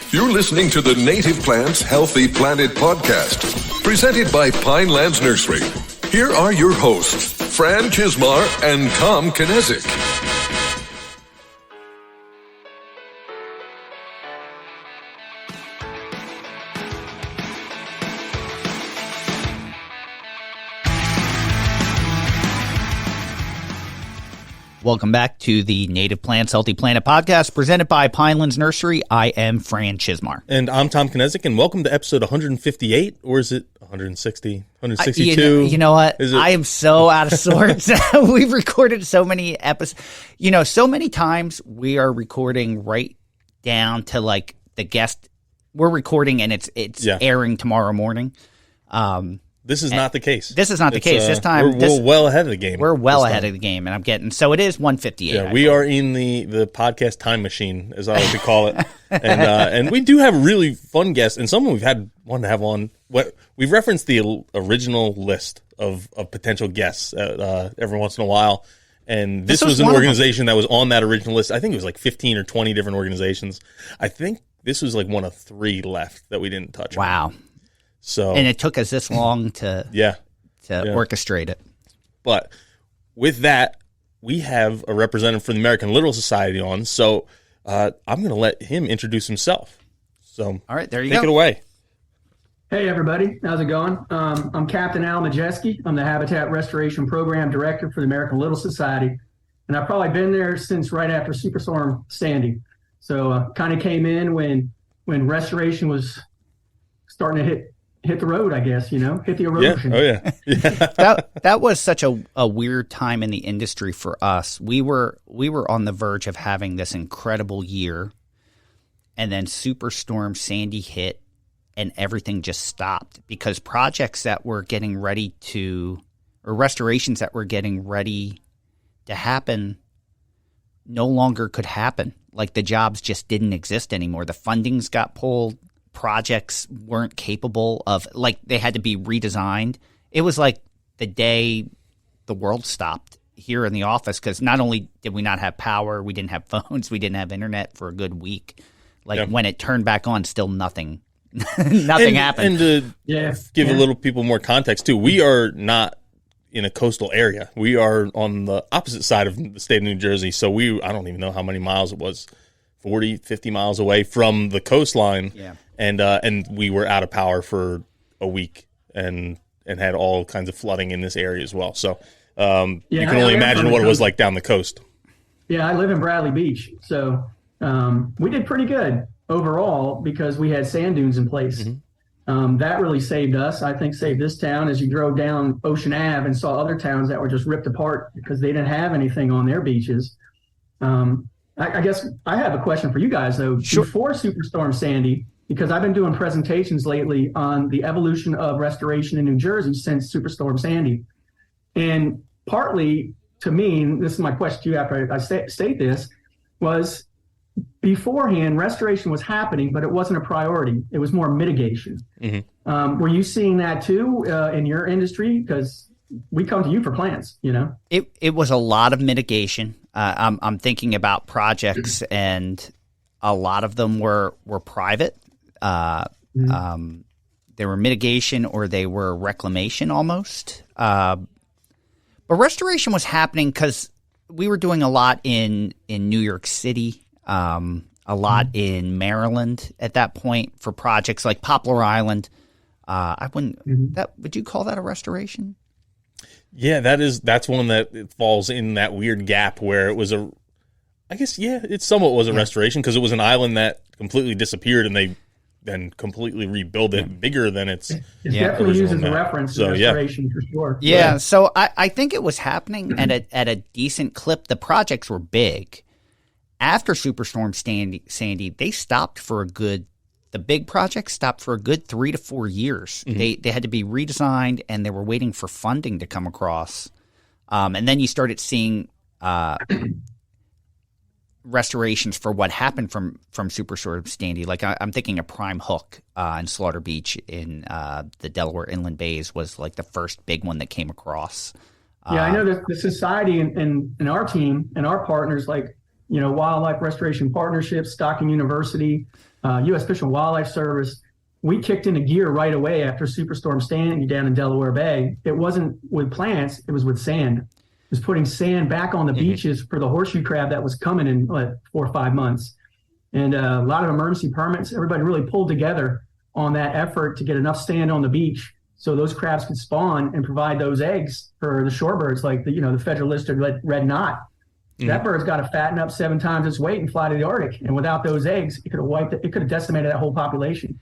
You're listening to the Native Plants Healthy Planet podcast, presented by Pinelands Nursery. Here are your hosts, Fran Chismar and Tom Kinezic. Welcome back to the Native Plants Healthy Planet podcast presented by Pinelands Nursery. I am Fran Chismar. And I'm Tom Kinezic, and welcome to episode 158, or is it 160, 162? You know what? I am so out of sorts. We've recorded so many episodes. You know, so many times we are recording right down to like the guest. We're recording and it's airing tomorrow morning. This is not the case. This is not the case. This time we're well ahead of the game. We're well ahead of the game, and I'm getting so it is 158. Yeah, we are in the podcast time machine, as I like to call it, and we do have really fun guests, and someone we've had one to have on. We've referenced the original list of potential guests every once in a while, and this was an organization that was on that original list. I think it was like 15 or 20 different organizations. I think this was like one of 3 left that we didn't touch. Wow. So, and it took us this long to orchestrate it. But with that, we have a representative from the American Littoral Society on. So I'm going to let him introduce himself. So all right, there you go. Take it away. Hey, everybody. How's it going? I'm Captain Al Majeski. I'm the Habitat Restoration Program Director for the American Littoral Society. And I've probably been there since right after Superstorm Sandy. So kind of came in when restoration was starting to hit the road, I guess, hit the erosion. Yeah. Oh, yeah. That was such a weird time in the industry for us. We were on the verge of having this incredible year, and then Superstorm Sandy hit, and everything just stopped because projects that were getting ready to, or restorations that were getting ready to happen no longer could happen. Like the jobs just didn't exist anymore. The fundings got pulled. Projects weren't capable of, like, they had to be redesigned. It was like the day the world stopped here in the office because not only did we not have power, we didn't have phones, we didn't have internet for a good week. Like when it turned back on, still nothing happened. And to give a little people more context too, we are not in a coastal area. We are on the opposite side of the state of New Jersey. So I don't even know how many miles it was, 40, 50 miles away from the coastline. Yeah. And we were out of power for a week and had all kinds of flooding in this area as well. So you can only imagine what it was like down the coast. Yeah, I live in Bradley Beach. So we did pretty good overall because we had sand dunes in place. Mm-hmm. That really saved us. I think saved this town as you drove down Ocean Ave and saw other towns that were just ripped apart because they didn't have anything on their beaches. I guess I have a question for you guys, though. Sure. Before Superstorm Sandy, because I've been doing presentations lately on the evolution of restoration in New Jersey since Superstorm Sandy. And partly, to me, and this is my question to you after I state this, was beforehand, restoration was happening, but it wasn't a priority. It was more mitigation. Mm-hmm. Were you seeing that too in your industry? Because we come to you for plants, It was a lot of mitigation. I'm thinking about projects, and a lot of them were private. They were mitigation or they were reclamation almost. But restoration was happening because we were doing a lot in New York City, a lot in Maryland at that point for projects like Poplar Island. Would you call that a restoration? Yeah, that's one that falls in that weird gap where it was it somewhat was a restoration because it was an island that completely disappeared and they then completely rebuild it bigger than its definitely used as a reference to restoration for sure. Yeah, so I think it was happening at a decent clip. The projects were big. After Superstorm Sandy, they stopped for the big projects stopped for a good 3 to 4 years. Mm-hmm. They had to be redesigned, and they were waiting for funding to come across. And then you started seeing restorations for what happened from Superstorm Sandy. Like I'm thinking of Prime Hook in Slaughter Beach in the Delaware Inland Bays was like the first big one that came across. Yeah, I know that the society and our team and our partners, like Wildlife Restoration Partnership, Stockton University, U.S. Fish and Wildlife Service, we kicked into gear right away after Superstorm Sandy down in Delaware Bay. It wasn't with plants, it was with sand. It was putting sand back on the beaches for the horseshoe crab that was coming in 4 or 5 months. And a lot of emergency permits, everybody really pulled together on that effort to get enough sand on the beach so those crabs could spawn and provide those eggs for the shorebirds, like the federal listed red knot. That bird's got to fatten up 7 times its weight and fly to the Arctic. And without those eggs, it could have decimated that whole population.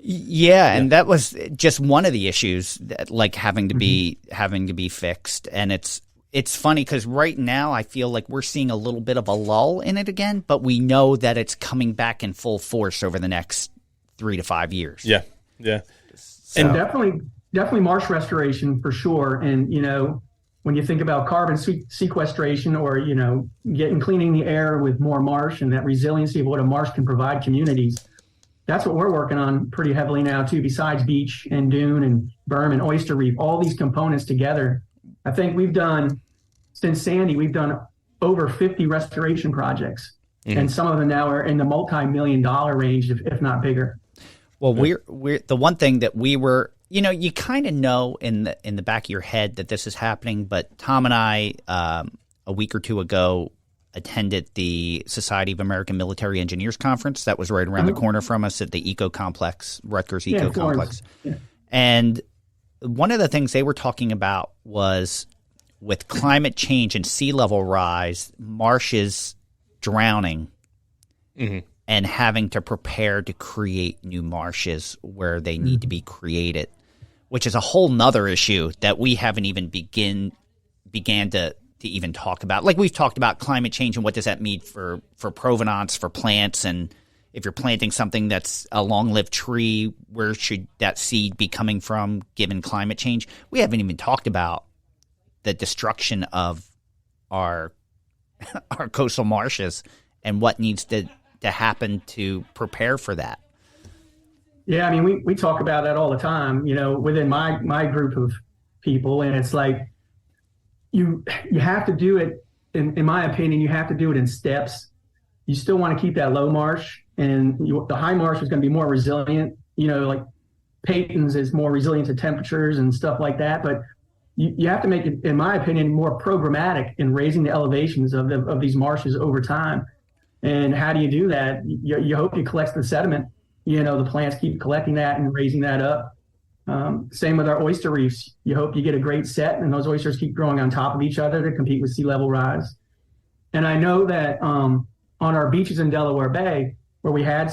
Yeah, and that was just one of the issues that having to be fixed. And it's funny because right now I feel like we're seeing a little bit of a lull in it again, but we know that it's coming back in full force over the next 3 to 5 years. Yeah, yeah. So. And definitely marsh restoration for sure. And, when you think about carbon sequestration or, cleaning the air with more marsh and that resiliency of what a marsh can provide communities, that's what we're working on pretty heavily now too, besides beach and dune and berm and oyster reef, all these components together. I think since Sandy, we've done over 50 restoration projects, and some of them now are in the multi-million-dollar range, if not bigger. Well, we're the one thing that we were, you kind of know in the back of your head that this is happening, but Tom and I, a week or two ago, attended the Society of American Military Engineers conference that was right around the corner from us at the Eco Complex, Rutgers Eco Complex. Yeah. And one of the things they were talking about was with climate change and sea level rise, marshes drowning and having to prepare to create new marshes where they need to be created, which is a whole nother issue that we haven't even began to even talk about. Like we've talked about climate change and what does that mean for provenance, for plants, and if you're planting something that's a long-lived tree, where should that seed be coming from given climate change? We haven't even talked about the destruction of our coastal marshes and what needs to happen to prepare for that. Yeah, I mean, we talk about that all the time, within my group of people, and it's like you have to do it, in my opinion, you have to do it in steps. You still want to keep that low marsh, and the high marsh is going to be more resilient. Like Peyton's is more resilient to temperatures and stuff like that. But you have to make it, in my opinion, more programmatic in raising the elevations of these marshes over time. And how do you do that? You hope you collect the sediment. The plants keep collecting that and raising that up. Same with our oyster reefs. You hope you get a great set, and those oysters keep growing on top of each other to compete with sea level rise. And I know that on our beaches in Delaware Bay, where we had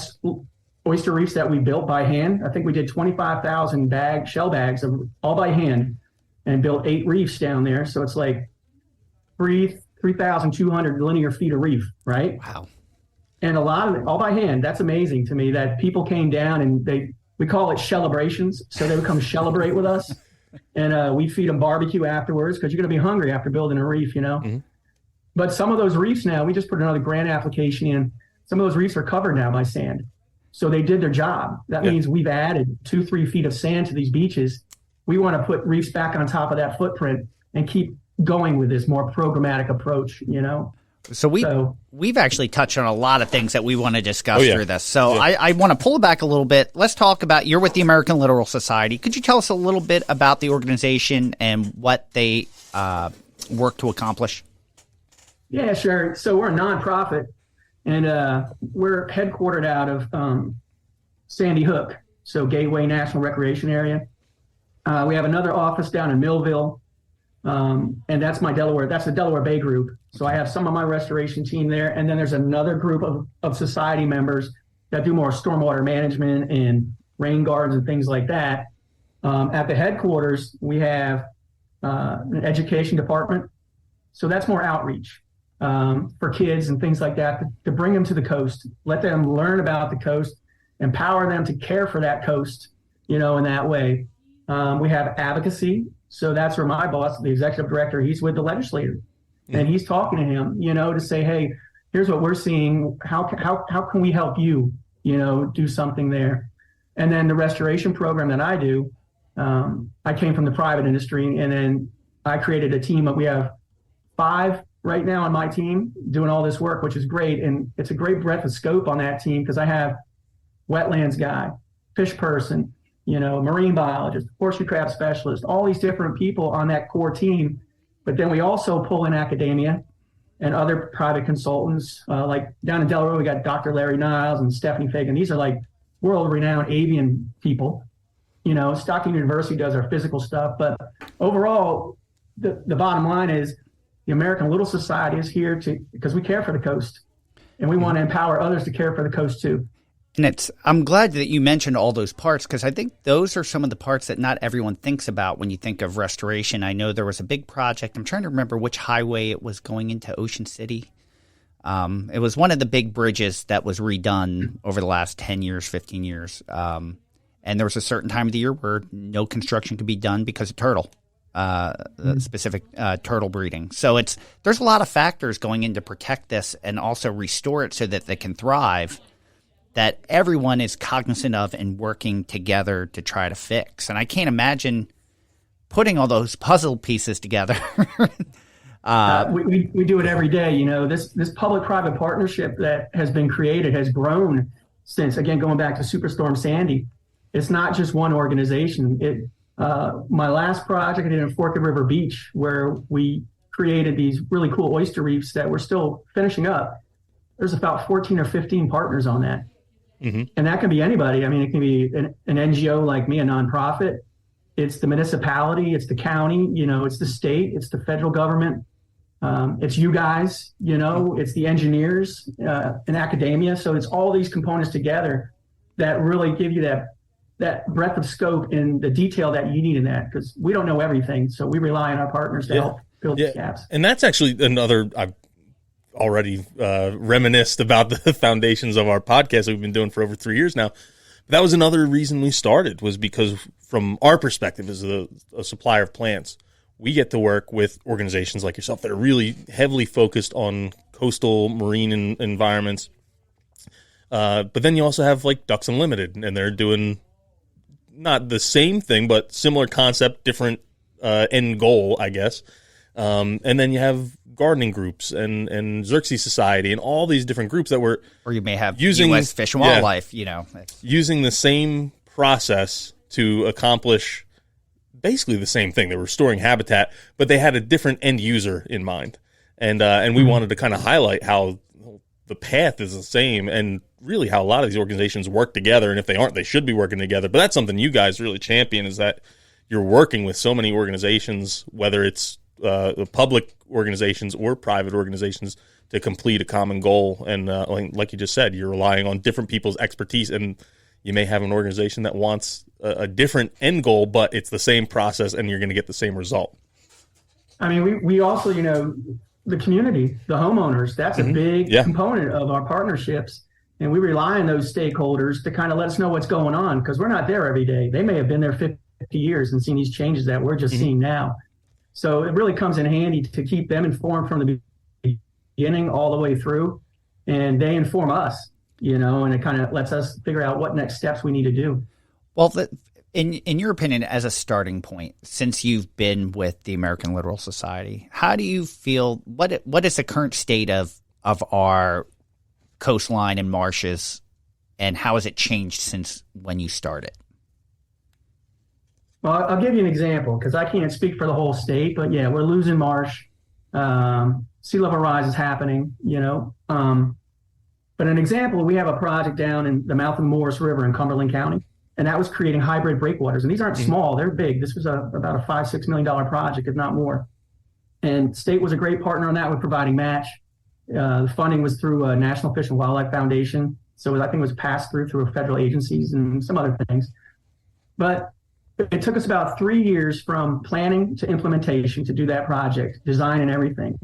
oyster reefs that we built by hand, I think we did 25,000 shell bags all by hand, and built 8 reefs down there. So it's like 3,200 linear feet of reef, right? Wow. And a lot of it, all by hand. That's amazing to me that people came down and we call it celebrations. So they would come celebrate with us, and we feed them barbecue afterwards because you're going to be hungry after building a reef, But some of those reefs now, we just put another grant application in. Some of those reefs are covered now by sand. So they did their job. That means we've added 2-3 feet of sand to these beaches. We want to put reefs back on top of that footprint and keep going with this more programmatic approach, So we've actually touched on a lot of things that we want to discuss through this. So I want to pull it back a little bit. Let's talk about, you're with the American Littoral Society. Could you tell us a little bit about the organization and what they work to accomplish? Yeah, sure. So we're a nonprofit, and we're headquartered out of Sandy Hook, so Gateway National Recreation Area. We have another office down in Millville. And that's the Delaware Bay group. So I have some of my restoration team there. And then there's another group of society members that do more stormwater management and rain gardens and things like that. At the headquarters, we have an education department. So that's more outreach for kids and things like that to bring them to the coast, let them learn about the coast, empower them to care for that coast, in that way. We have advocacy. So that's where my boss, the executive director, he's with the legislator, and he's talking to him, to say, hey, here's what we're seeing. How can we help you, do something there? And then the restoration program that I do, I came from the private industry, and then I created a team. We have 5 right now on my team doing all this work, which is great. And it's a great breadth of scope on that team because I have wetlands guy, fish person, marine biologist, horseshoe crab specialist, all these different people on that core team. But then we also pull in academia and other private consultants. Like down in Delaware, we got Dr. Larry Niles and Stephanie Fagan. These are like world-renowned avian people. Stockton University does our physical stuff. But overall, the bottom line is the American Littoral Society is here because we care for the coast. And we want to empower others to care for the coast too. And I'm glad that you mentioned all those parts, because I think those are some of the parts that not everyone thinks about when you think of restoration. I know there was a big project. I'm trying to remember which highway it was going into Ocean City. It was one of the big bridges that was redone over the last 10 years, 15 years. And there was a certain time of the year where no construction could be done because of turtle, specific turtle breeding. So there's a lot of factors going in to protect this and also restore it so that they can thrive, that everyone is cognizant of and working together to try to fix. And I can't imagine putting all those puzzle pieces together. We do it every day. This public-private partnership that has been created has grown since, again, going back to Superstorm Sandy. It's not just one organization. My last project I did in Forked River Beach, where we created these really cool oyster reefs that we're still finishing up. There's about 14 or 15 partners on that. Mm-hmm. And that can be anybody. I mean, it can be an NGO like me, a nonprofit. It's the municipality, it's the county, it's the state, it's the federal government. It's you guys, it's the engineers and academia. So it's all these components together that really give you that breadth of scope and the detail that you need in that, because we don't know everything. So we rely on our partners to help fill these gaps. And that's actually another, I've already reminisced about the foundations of our podcast that we've been doing for over 3 years now. That was another reason we started, was because from our perspective as a supplier of plants, we get to work with organizations like yourself that are really heavily focused on coastal marine environments. But then you also have like Ducks Unlimited, and they're doing not the same thing, but similar concept, different end goal, I guess. And then you have gardening groups and Xerxes Society and all these different groups that were, or you may have using U.S. Fish and Wildlife, using the same process to accomplish basically the same thing. They were restoring habitat, but they had a different end user in mind. And we wanted to kind of highlight how the path is the same, and really how a lot of these organizations work together. And if they aren't, they should be working together. But that's something you guys really champion, is that you're working with so many organizations, whether it's the public organizations or private organizations, to complete a common goal. And like you just said, you're relying on different people's expertise, and you may have an organization that wants a different end goal, but it's the same process and you're going to get the same result. I mean, we also, the community, the homeowners, that's a big component of our partnerships. And we rely on those stakeholders to kind of let us know what's going on, because we're not there every day. They may have been there 50 years and seen these changes that we're just seeing now. So it really comes in handy to keep them informed from the beginning all the way through, and they inform us, and it kind of lets us figure out what next steps we need to do. Well, in your opinion, as a starting point, since you've been with the American Littoral Society, how do you feel, what is the current state of our coastline and marshes, and how has it changed since when you started? Well, I'll give you an example, because I can't speak for the whole state, but we're losing marsh. Sea level rise is happening, But an example, we have a project down in the mouth of the Morris River in Cumberland County, and that was creating hybrid breakwaters. And these aren't small, they're big. This was about a $5-6 million project, if not more. And state was a great partner on that with providing match. The funding was through National Fish and Wildlife Foundation. So I think it was passed through federal agencies and some other things. But it took us about 3 years from planning to implementation to do that project, design and everything.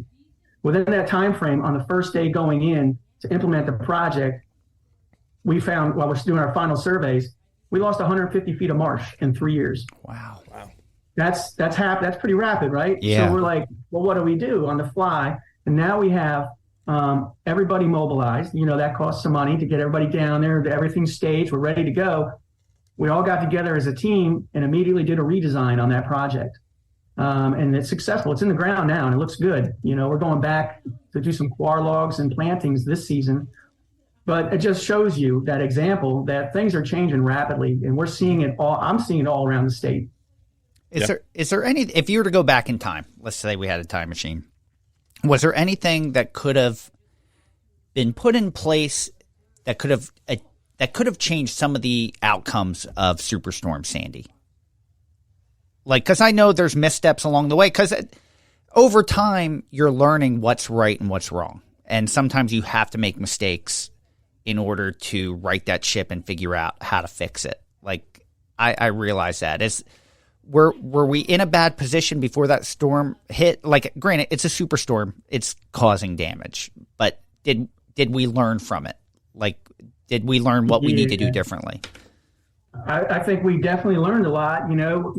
Within that time frame, on the first day going in to implement the project, we found, while we're doing our final surveys, we lost 150 feet of marsh in 3 years. Wow. That's pretty rapid, right? Yeah. So we're like, well, what do we do on the fly? And now we have everybody mobilized. That costs some money to get everybody down there. Everything's staged. We're ready to go. We all got together as a team and immediately did a redesign on that project. And it's successful. It's in the ground now, and it looks good. We're going back to do some quar logs and plantings this season. But it just shows you that example that things are changing rapidly, and we're seeing it all. I'm seeing it all around the state. Is there any, if you were to go back in time, let's say we had a time machine, was there anything that could have been put in place that could have changed some of the outcomes of Superstorm Sandy? Like, because I know there's missteps along the way, because over time you're learning what's right and what's wrong, and sometimes you have to make mistakes in order to right that ship and figure out how to fix it. Like, I realize that. Were we in a bad position before that storm hit? Like, granted, it's a superstorm, it's causing damage, but did we learn from it? Like, did we learn what we need to do differently? I think we definitely learned a lot. You know,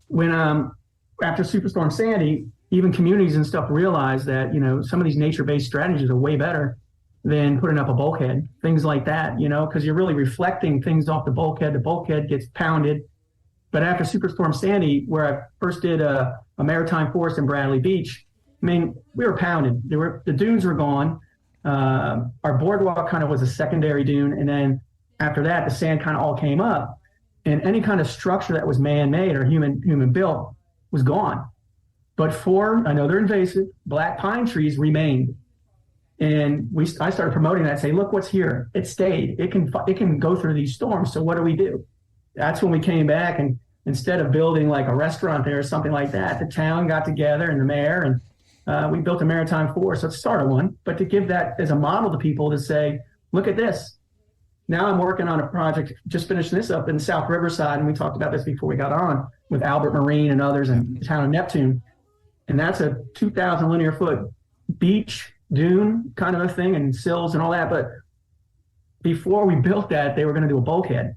when after Superstorm Sandy, even communities and stuff realized that, you know, some of these nature-based strategies are way better than putting up a bulkhead, things like that, you know, because you're really reflecting things off the bulkhead gets pounded. But after Superstorm Sandy, where I first did a maritime forest in Bradley Beach, I mean, we were pounded. The dunes were gone. Our boardwalk kind of was a secondary dune. And then after that, the sand kind of all came up. And any kind of structure that was man-made or human built was gone. But I know they're invasive, black pine trees remained. And I started promoting that, say, look what's here. It stayed. It can go through these storms. So what do we do? That's when we came back, and instead of building like a restaurant there or something like that, the town got together and the mayor, and we built a maritime forest. Let's start one, but to give that as a model to people to say, look at this. Now I'm working on a project, just finishing this up in South Riverside, and we talked about this before we got on, with Albert Marine and others in the town of Neptune. And that's a 2,000 linear foot beach dune kind of a thing, and sills and all that. But before we built that, they were going to do a bulkhead.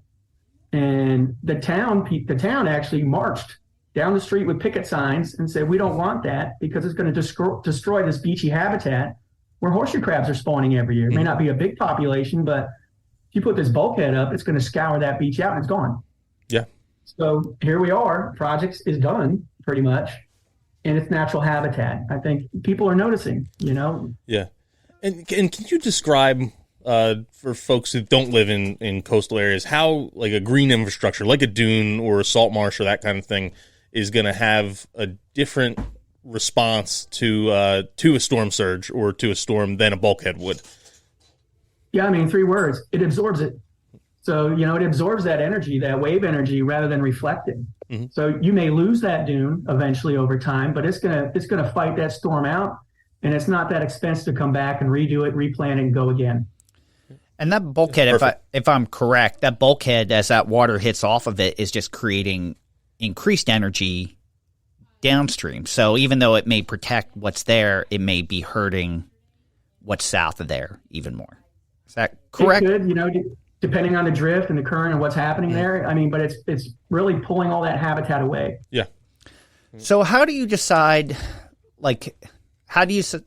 And the town actually marched down the street with picket signs and said, we don't want that because it's going to destroy this beachy habitat where horseshoe crabs are spawning every year. It may not be a big population, but if you put this bulkhead up, it's going to scour that beach out and it's gone. Yeah. So here we are. Project is done pretty much. And it's natural habitat. I think people are noticing, you know? Yeah. And can you describe, for folks who don't live in coastal areas, how like a green infrastructure, like a dune or a salt marsh or that kind of thing, is going to have a different response to a storm surge or to a storm than a bulkhead would? Yeah, I mean, 3 words. It absorbs it. So, you know, it absorbs that energy, that wave energy, rather than reflecting. Mm-hmm. So you may lose that dune eventually over time, but it's gonna fight that storm out, and it's not that expensive to come back and redo it, replant it, and go again. And that bulkhead, if I'm correct, that bulkhead, as that water hits off of it, is just creating increased energy downstream. So even though it may protect what's there, it may be hurting what's south of there even more. Is that correct? It could, you know, depending on the drift and the current and what's happening there. I mean, but it's really pulling all that habitat away. Yeah. So how do you decide,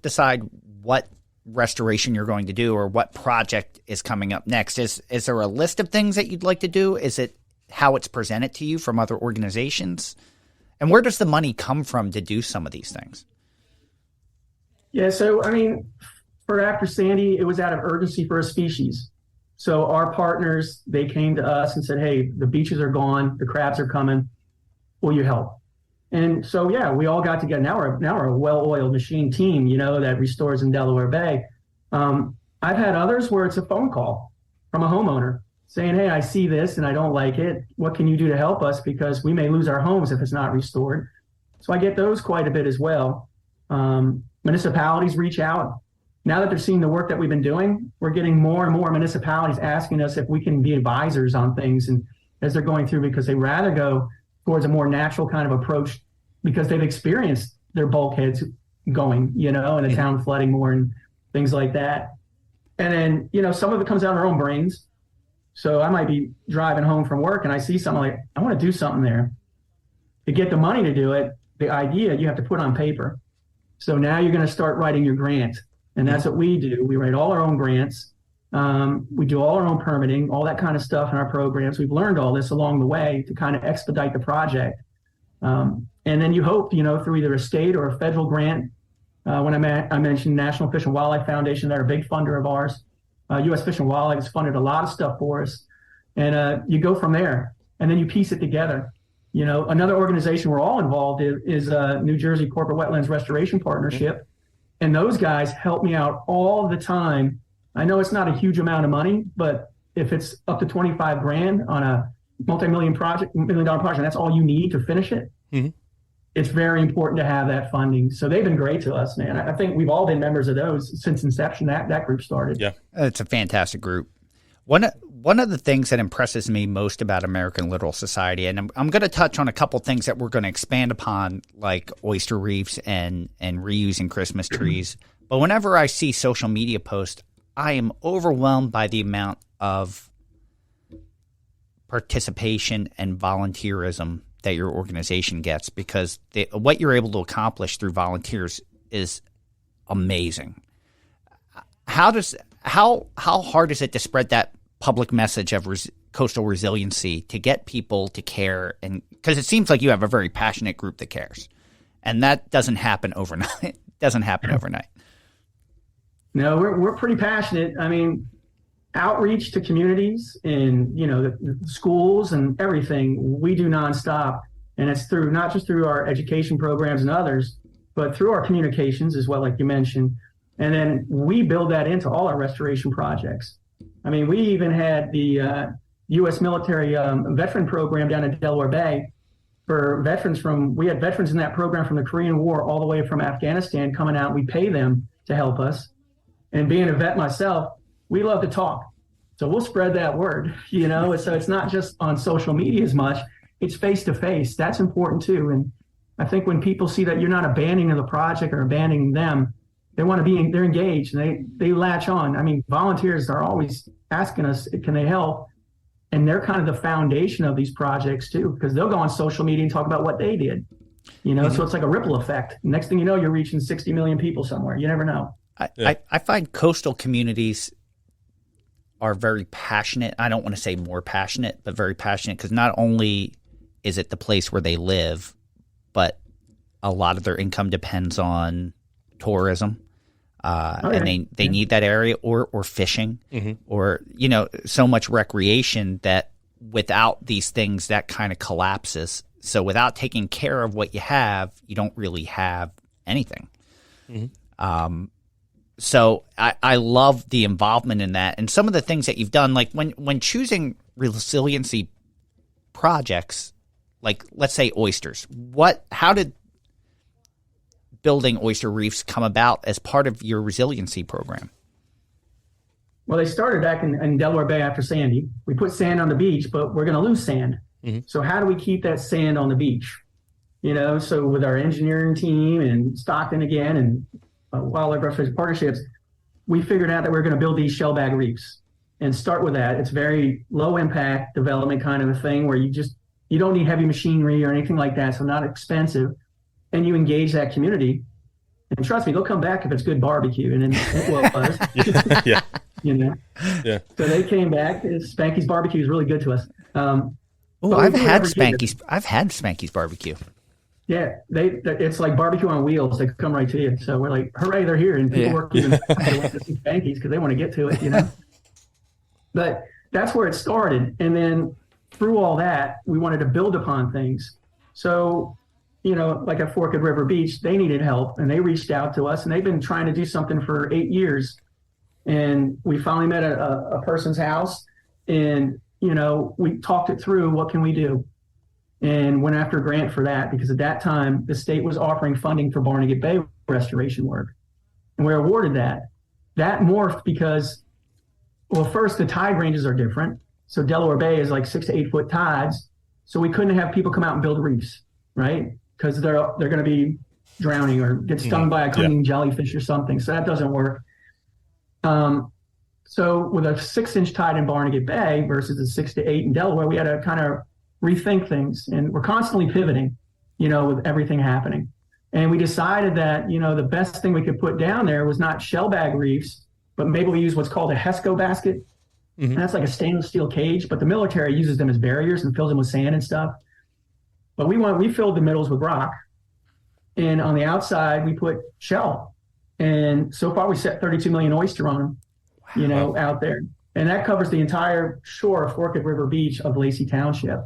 decide what restoration you're going to do or what project is coming up next? Is there a list of things that you'd like to do? Is it how it's presented to you from other organizations? And where does the money come from to do some of these things? Yeah, so, I mean, for after Sandy, it was out of urgency for a species. So our partners, they came to us and said, hey, the beaches are gone, the crabs are coming, will you help? And so, yeah, we all got together. Now we're a well-oiled machine team, you know, that restores in Delaware Bay. I've had others where it's a phone call from a homeowner saying, hey, I see this and I don't like it. What can you do to help us? Because we may lose our homes if it's not restored. So I get those quite a bit as well. Municipalities reach out. Now that they're seeing the work that we've been doing, we're getting more and more municipalities asking us if we can be advisors on things, and as they're going through, because they rather go towards a more natural kind of approach because they've experienced their bulkheads going, you know, and the town flooding more and things like that. And then, you know, some of it comes out of our own brains. So I might be driving home from work and I see something like, I want to do something there. To get the money to do it, the idea you have to put on paper. So now you're going to start writing your grant. And that's what we do. We write all our own grants. We do all our own permitting, all that kind of stuff in our programs. We've learned all this along the way to kind of expedite the project. And then you hope, you know, through either a state or a federal grant. When I mentioned National Fish and Wildlife Foundation, they're a big funder of ours. U.S. Fish and Wildlife has funded a lot of stuff for us. And you go from there, and then you piece it together. You know, another organization we're all involved in is New Jersey Corporate Wetlands Restoration Partnership. And those guys help me out all the time. I know it's not a huge amount of money, but if it's up to 25 grand on a multi-million project, $1 million project, that's all you need to finish it. Mm-hmm. It's very important to have that funding. So they've been great to us, man. I think we've all been members of those since inception. That group started. Yeah, it's a fantastic group. One of the things that impresses me most about American Littoral Society, and I'm going to touch on a couple things that we're going to expand upon, like oyster reefs and reusing Christmas trees. But whenever I see social media posts, I am overwhelmed by the amount of participation and volunteerism that your organization gets, because what you're able to accomplish through volunteers is amazing. How hard is it to spread that public message of coastal resiliency to get people to care? And because it seems like you have a very passionate group that cares, and that doesn't happen overnight. No, we're pretty passionate. I mean, outreach to communities and, you know, the schools and everything, we do nonstop. And it's through, not just through our education programs and others, but through our communications as well, like you mentioned. And then we build that into all our restoration projects. I mean, we even had the U.S. military veteran program down in Delaware Bay for veterans we had veterans in that program from the Korean War all the way from Afghanistan coming out. We pay them to help us. And being a vet myself, we love to talk. So we'll spread that word, you know. So it's not just on social media as much, it's face to face. That's important too. And I think when people see that you're not abandoning the project or abandoning them, they want to be, they're engaged and they latch on. I mean, volunteers are always asking us, can they help? And they're kind of the foundation of these projects too, because they'll go on social media and talk about what they did, you know. Mm-hmm. So it's like a ripple effect. Next thing you know, you're reaching 60 million people somewhere. You never know. I find coastal communities are very passionate. I don't want to say more passionate, but very passionate, because not only is it the place where they live, but a lot of their income depends on tourism. And they need that area, or fishing, mm-hmm. or, you know, so much recreation that without these things, that kind of collapses. So without taking care of what you have, you don't really have anything. Mm-hmm. So I love the involvement in that, and some of the things that you've done, like when choosing resiliency projects, like let's say oysters. How did building oyster reefs come about as part of your resiliency program? Well, they started back in Delaware Bay after Sandy. We put sand on the beach, but we're going to lose sand. Mm-hmm. So how do we keep that sand on the beach? You know, so with our engineering team and Stockton again and Wildlife Restoration Partnerships, we figured out that we're going to build these shellbag reefs and start with that. It's very low impact development kind of a thing where you don't need heavy machinery or anything like that. So not expensive. And you engage that community, and trust me, they'll come back if it's good barbecue. And then it was, yeah. You know, yeah. So they came back. Spanky's barbecue is really good to us. I've had Spanky's. I've had Spanky's barbecue. Yeah, it's like barbecue on wheels. They come right to you. So we're like, hooray, they're here, and people work even they want to see Spanky's because they want to get to it, you know. But that's where it started, and then through all that, we wanted to build upon things. So, you know, like at Forked River Beach, they needed help, and they reached out to us, and they've been trying to do something for 8 years. And we finally met a person's house, and, you know, we talked it through. What can we do? And went after a grant for that, because at that time, the state was offering funding for Barnegat Bay restoration work. And we were awarded that. That morphed because, well, first, the tide ranges are different. So Delaware Bay is like 6 to 8 foot tides. So we couldn't have people come out and build reefs, right? Because they're going to be drowning or get stung by a clinging jellyfish or something. So that doesn't work. So with a 6-inch tide in Barnegat Bay versus a 6 to 8 in Delaware, we had to kind of rethink things. And we're constantly pivoting, you know, with everything happening. And we decided that, you know, the best thing we could put down there was not shellbag reefs, but maybe we use what's called a HESCO basket. Mm-hmm. And that's like a stainless steel cage, but the military uses them as barriers and fills them with sand and stuff. But we filled the middles with rock, and on the outside we put shell. And so far we set 32 million oyster on them. out there. And that covers the entire shore of Forked River Beach of Lacey Township.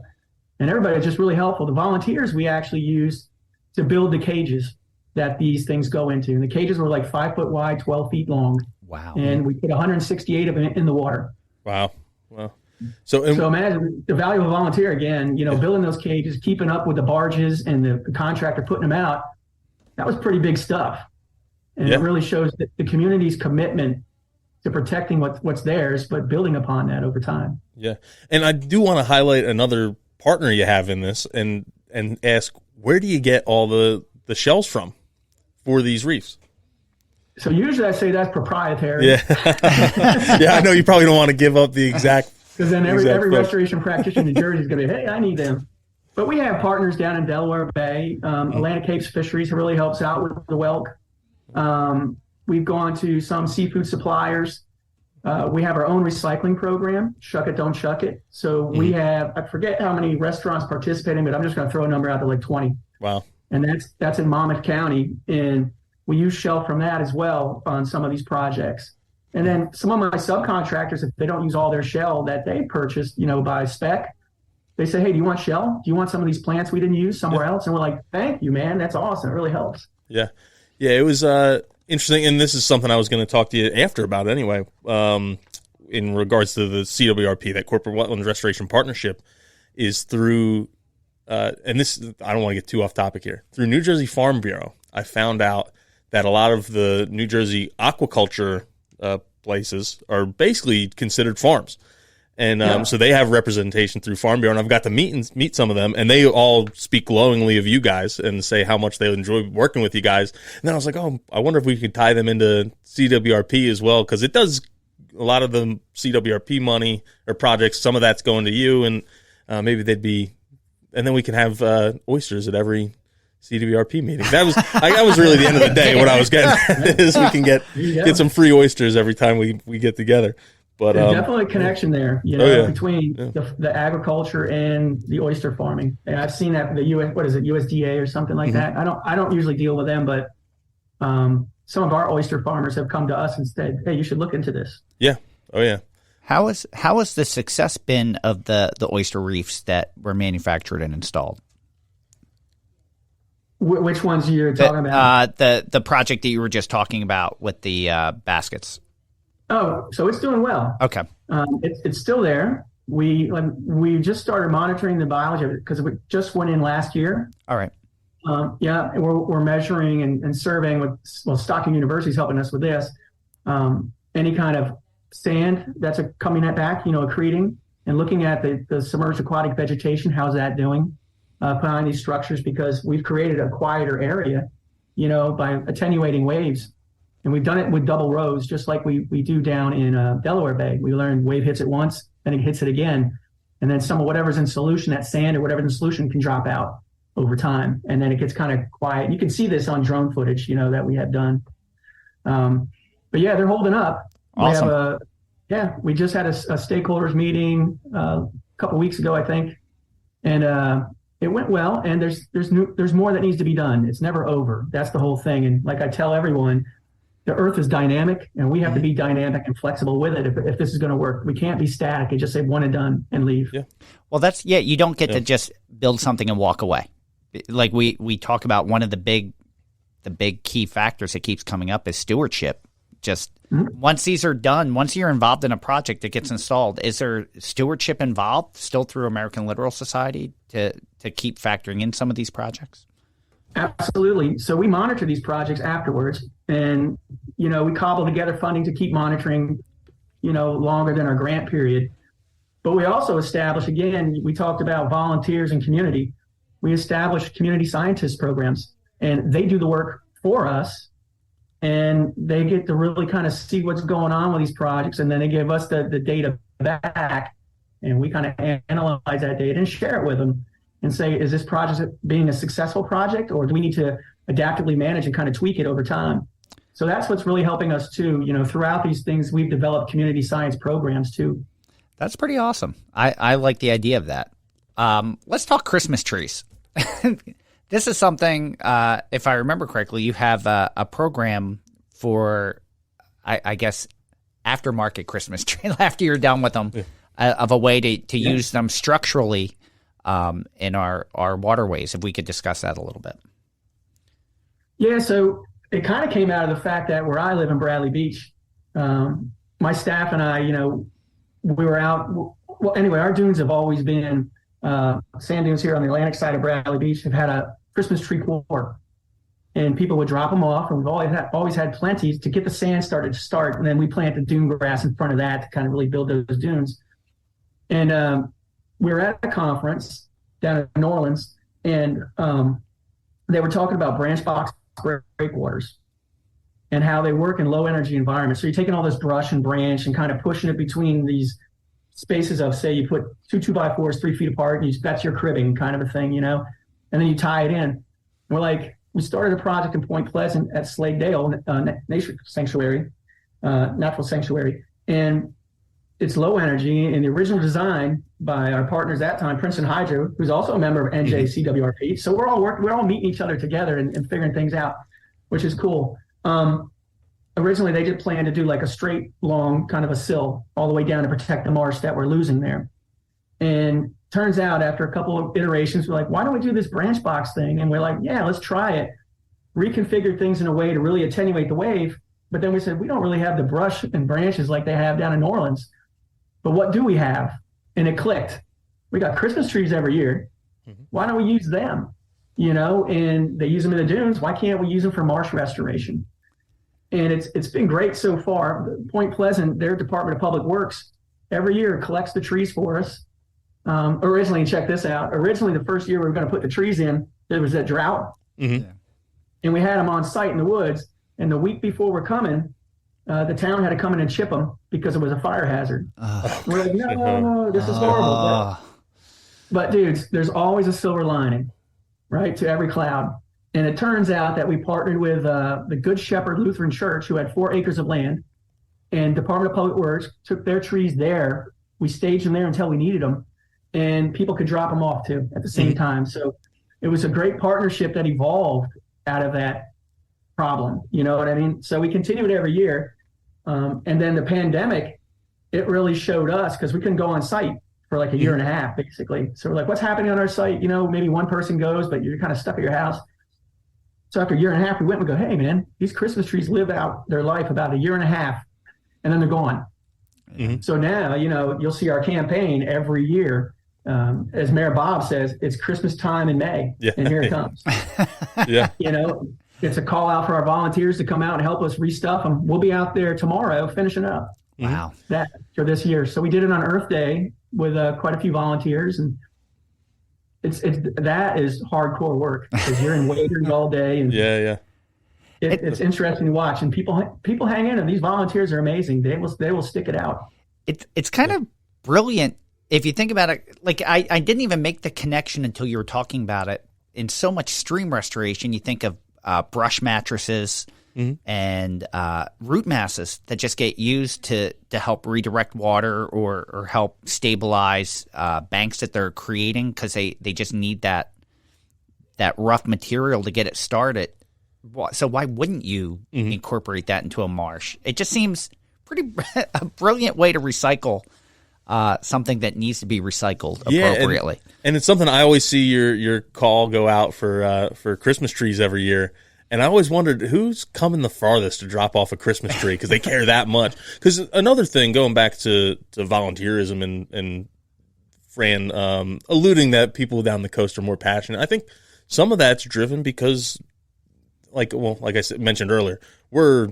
And everybody was just really helpful. The volunteers we actually used to build the cages that these things go into. And the cages were like 5 foot wide, 12 feet long. Wow. And we put 168 of them in the water. Wow. So imagine the value of a volunteer again, building those cages, keeping up with the barges and the contractor putting them out. That was pretty big stuff. And it really shows that the community's commitment to protecting what's theirs, but building upon that over time. Yeah. And I do want to highlight another partner you have in this and ask, where do you get all the shells from for these reefs? So usually I say that's proprietary. Yeah. I know you probably don't want to give up the exact. Because then every restoration practitioner in New Jersey is going to be, hey, I need them. But we have partners down in Delaware Bay. Atlantic Capes Fisheries really helps out with the whelk. We've gone to some seafood suppliers. We have our own recycling program, Shuck It, Don't Shuck It. So we have, I forget how many restaurants participating, but I'm just going to throw a number out there, like 20. Wow. And that's in Monmouth County. And we use shell from that as well on some of these projects. And then some of my subcontractors, if they don't use all their shell that they purchased, by spec, they say, hey, do you want shell? Do you want some of these plants we didn't use somewhere else? And we're like, thank you, man. That's awesome. It really helps. Yeah. Yeah, it was interesting. And this is something I was going to talk to you after about anyway, in regards to the CWRP, that Corporate Wetlands Restoration Partnership, is through, and this, I don't want to get too off topic here, through New Jersey Farm Bureau, I found out that a lot of the New Jersey aquaculture places are basically considered farms. And so they have representation through Farm Bureau, and I've got to meet some of them, and they all speak glowingly of you guys and say how much they enjoy working with you guys. And then I was like, oh, I wonder if we could tie them into CWRP as well, because it does a lot of the CWRP money or projects. Some of that's going to you, and maybe they'd be, and then we can have oysters at every CWRP meeting. That was really the end of the day. What I was getting is we can get some free oysters every time we get together. But there's definitely a connection there, between the agriculture and the oyster farming. And I've seen that for the USDA or something like that. I don't usually deal with them, but some of our oyster farmers have come to us and said, hey, you should look into this. Yeah. Oh yeah. How has the success been of the oyster reefs that were manufactured and installed? Which ones you're talking about? The project that you were just talking about with the baskets. Oh, so it's doing well. Okay. It's still there. We just started monitoring the biology of it because it just went in last year. All right. We're measuring and surveying with Stockton University is helping us with this. Any kind of sand that's coming back, accreting, and looking at the submerged aquatic vegetation. How's that doing behind these structures? Because we've created a quieter area, by attenuating waves. And we've done it with double rows, just like we do down in Delaware Bay. We learned wave hits it once, then it hits it again. And then some of whatever's in solution, that sand or whatever's in solution can drop out over time. And then it gets kind of quiet. You can see this on drone footage, that we have done. But yeah, they're holding up. Awesome. We just had a stakeholders meeting a couple weeks ago, I think. And it went well. And there's more that needs to be done. It's never over. That's the whole thing. And like I tell everyone, the earth is dynamic, and we have to be dynamic and flexible with it if this is going to work. We can't be static and just say one and done and leave. Yeah. Well, you don't get to just build something and walk away. Like we talk about, one of the big key factors that keeps coming up is stewardship. Just once these are done, once you're involved in a project that gets installed, is there stewardship involved still through American Littoral Society to keep factoring in some of these projects? Absolutely. So we monitor these projects afterwards, and we cobble together funding to keep monitoring, longer than our grant period. But we also establish, again, we talked about volunteers and community. We establish community scientist programs, and they do the work for us, and they get to really kind of see what's going on with these projects, and then they give us the data back, and we kind of analyze that data and share it with them and say, is this project being a successful project, or do we need to adaptively manage and kind of tweak it over time? So that's what's really helping us too. Throughout these things, we've developed community science programs too. That's pretty awesome. I like the idea of that. Let's talk Christmas trees. This is something, if I remember correctly, you have a program for, I guess, aftermarket Christmas tree after you're done with them, of a way to use them structurally in our waterways. If we could discuss that a little bit. Yeah, so it kind of came out of the fact that where I live in Bradley Beach, my staff and I, we were out. Well, anyway, our dunes have always been sand dunes here on the Atlantic side of Bradley Beach have had a Christmas tree quarter, and people would drop them off, and we've always had plenty to get the sand started to start, and then we planted dune grass in front of that to kind of really build those dunes. And we were at a conference down in New Orleans, and they were talking about branch box breakwaters and how they work in low energy environments. So you're taking all this brush and branch and kind of pushing it between these spaces of, say, you put two 2x4s 3 feet apart, and that's your cribbing kind of a thing, and then you tie it in. We started a project in Point Pleasant at Slade Dale Nature Sanctuary, Natural Sanctuary, and it's low energy. And the original design by our partners at that time, Princeton Hydro, who's also a member of NJCWRP. So we're all meeting each other together and figuring things out, which is cool. Originally, they did plan to do like a straight, long kind of a sill all the way down to protect the marsh that we're losing there. And turns out after a couple of iterations, we're like, why don't we do this branch box thing? And we're like, yeah, let's try it. Reconfigure things in a way to really attenuate the wave. But then we said, we don't really have the brush and branches like they have down in New Orleans. But what do we have? And it clicked. We got Christmas trees every year. Why don't we use them? And they use them in the dunes. Why can't we use them for marsh restoration? And it's been great so far. Point Pleasant, their Department of Public Works, every year collects the trees for us. Originally, check this out. Originally, the first year we were going to put the trees in, there was a drought. Mm-hmm. And we had them on site in the woods. And the week before we're coming, the town had to come in and chip them because it was a fire hazard. We're like, no, this is horrible. But dudes, there's always a silver lining, right, to every cloud. And it turns out that we partnered with the Good Shepherd Lutheran Church, who had 4 acres of land, and Department of Public Works took their trees there. We staged them there until we needed them, and people could drop them off too at the same time. So it was a great partnership that evolved out of that problem. You know what I mean? So we continue it every year. And then the pandemic, it really showed us, because we couldn't go on site for like a year and a half, basically. So we're like, what's happening on our site? Maybe one person goes, but you're kind of stuck at your house. So after a year and a half, we went and go, hey, man, these Christmas trees live out their life about a year and a half, and then they're gone. Mm-hmm. So now, you'll see our campaign every year. As Mayor Bob says, it's Christmas time in May, and here it comes. Yeah. It's a call out for our volunteers to come out and help us restuff them. We'll be out there tomorrow finishing up that for this year. So we did it on Earth Day with quite a few volunteers, and that is hardcore work because you're in waders all day. And it's interesting to watch, and people hang in, and these volunteers are amazing. They will stick it out. It's kind of brilliant if you think about it. Like I didn't even make the connection until you were talking about it. In so much stream restoration, you think of brush mattresses and root masses that just get used to help redirect water or help stabilize banks that they're creating, because they just need that rough material to get it started. So why wouldn't you incorporate that into a marsh? It just seems a brilliant way to recycle something that needs to be recycled appropriately. And it's something I always see your call go out for Christmas trees every year. And I always wondered who's coming the farthest to drop off a Christmas tree because they care that much. Because another thing, going back to volunteerism and Fran alluding that people down the coast are more passionate, I think some of that's driven because, like I mentioned earlier, we're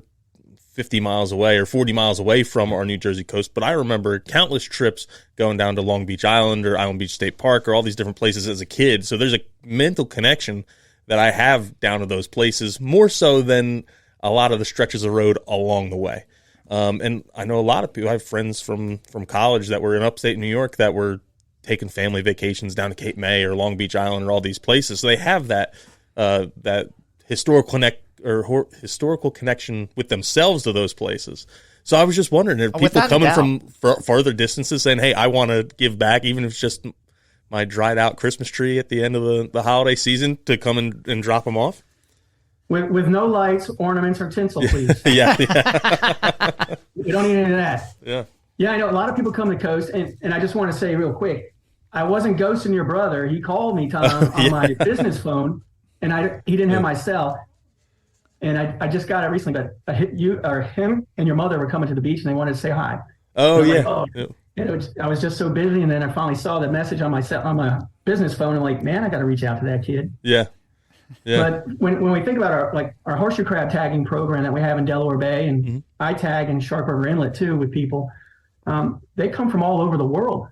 50 miles away or 40 miles away from our New Jersey coast. But I remember countless trips going down to Long Beach Island or Island Beach State Park or all these different places as a kid. So there's a mental connection that I have down to those places, more so than a lot of the stretches of road along the way. And I know a lot of people, I have friends from college that were in upstate New York that were taking family vacations down to Cape May or Long Beach Island or all these places. So they have that historical connection with themselves to those places. So I was just wondering if people coming from farther distances saying, hey, I want to give back, even if it's just my dried out Christmas tree at the end of the holiday season, to come and drop them off? with no lights, ornaments, or tinsel, please. Yeah. We don't need any of that. Yeah. Yeah, I know a lot of people come to Coast, and I just want to say real quick, I wasn't ghosting your brother. He called me, Tom, on my business phone, and he didn't have my cell. And I just got it recently, but him and your mother were coming to the beach, and they wanted to say hi. Oh, yeah. Like, oh. And I was just so busy, and then I finally saw the message on my business phone. I'm like, man, I got to reach out to that kid. Yeah. But when we think about our horseshoe crab tagging program that we have in Delaware Bay, and I tag in Shark River Inlet too with people, they come from all over the world.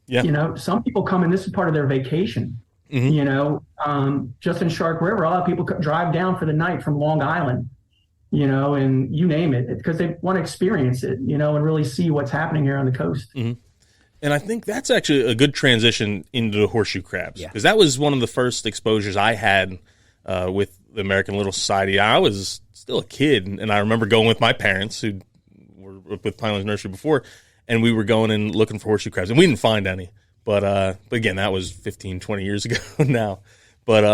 Yeah. You know, some people come and this is part of their vacation. You know, just in Shark River, a lot of people drive down for the night from Long Island, you know, and you name it, because they want to experience it, you know, and really see what's happening here on the coast. And I think that's actually a good transition into the horseshoe crabs, because that was one of the first exposures I had with the American Little Society. I was still a kid, and I remember going with my parents, who were with Pinelands Nursery before, and we were going and looking for horseshoe crabs, and we didn't find any. But again, that was 15, 20 years ago now. But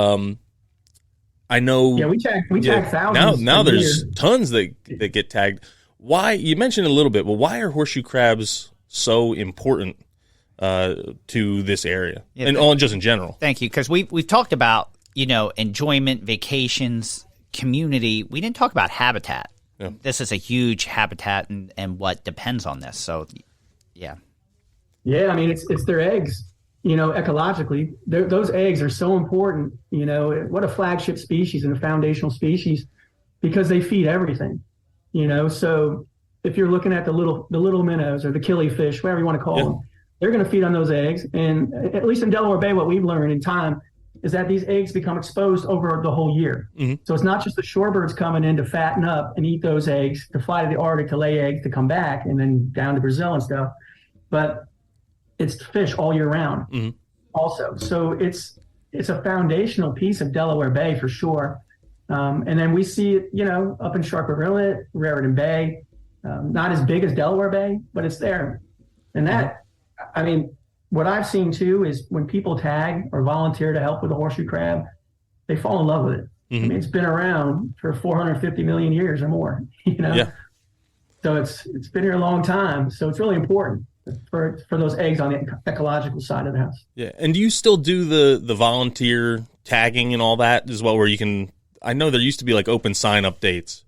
I know. Yeah, we tag thousands. Now there's tons that get tagged. Why? You mentioned a little bit, but why are horseshoe crabs so important to this area, and just in general? Thank you, because we've talked about, you know, enjoyment, vacations, community. We didn't talk about habitat. Yeah. This is a huge habitat and what depends on this. So, yeah. Yeah, I mean, it's their eggs, you know, ecologically. Those eggs are so important, you know, what a flagship species and a foundational species, because they feed everything, you know. So if you're looking at the little minnows or the killifish, whatever you want to call them, they're going to feed on those eggs. And at least in Delaware Bay, what we've learned in time is that these eggs become exposed over the whole year. So it's not just the shorebirds coming in to fatten up and eat those eggs, to fly to the Arctic to lay eggs, to come back, and then down to Brazil and stuff. But it's fish all year round also. So it's a foundational piece of Delaware Bay for sure. And then we see it, you know, up in Shark River Inlet, Raritan Bay, not as big as Delaware Bay, but it's there. And that, I mean, what I've seen too is when people tag or volunteer to help with the horseshoe crab, they fall in love with it. I mean, it's been around for 450 million years or more, you know? Yeah. So it's been here a long time. So it's really important for those eggs on the ecological side of the house. Yeah. And do you still do the volunteer tagging and all that as well, where you can, I know there used to be like open sign up dates.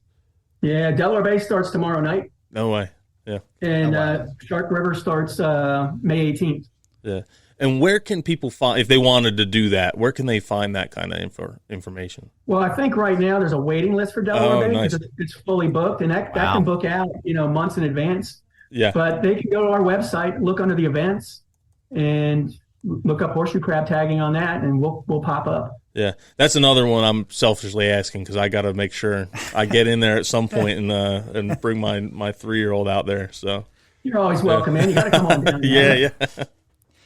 Yeah. Delaware Bay starts tomorrow night. No way. Yeah. And Shark River starts May 18th. Yeah. And where can people find, if they wanted to do that, where can they find that kind of information? Well, I think right now there's a waiting list for Delaware Bay, because it's fully booked, and that can book out, you know, months in advance. Yeah. But they can go to our website, look under the events, and look up horseshoe crab tagging on that, and we'll pop up. Yeah, that's another one I'm selfishly asking, because I got to make sure I get in there at some point and bring my 3-year-old out there. So you're always welcome, man. You got to come on down. Yeah.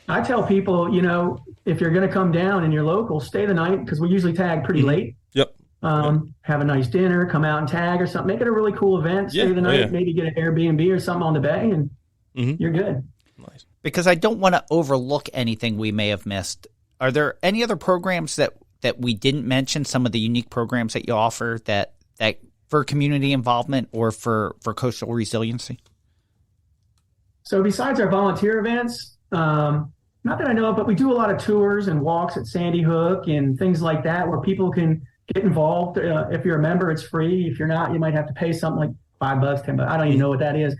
I tell people, you know, if you're going to come down and you're local, stay the night, because we usually tag pretty late. Yep. Have a nice dinner, come out and tag or something. Make it a really cool event. Stay the night, maybe get an Airbnb or something on the bay, and you're good. Nice. Because I don't want to overlook anything we may have missed. Are there any other programs that we didn't mention, some of the unique programs that you offer that for community involvement or for coastal resiliency? So besides our volunteer events, not that I know of, but we do a lot of tours and walks at Sandy Hook and things like that, where people can get involved. If you're a member, it's free. If you're not, you might have to pay something like $5, $10. I don't even know what that is.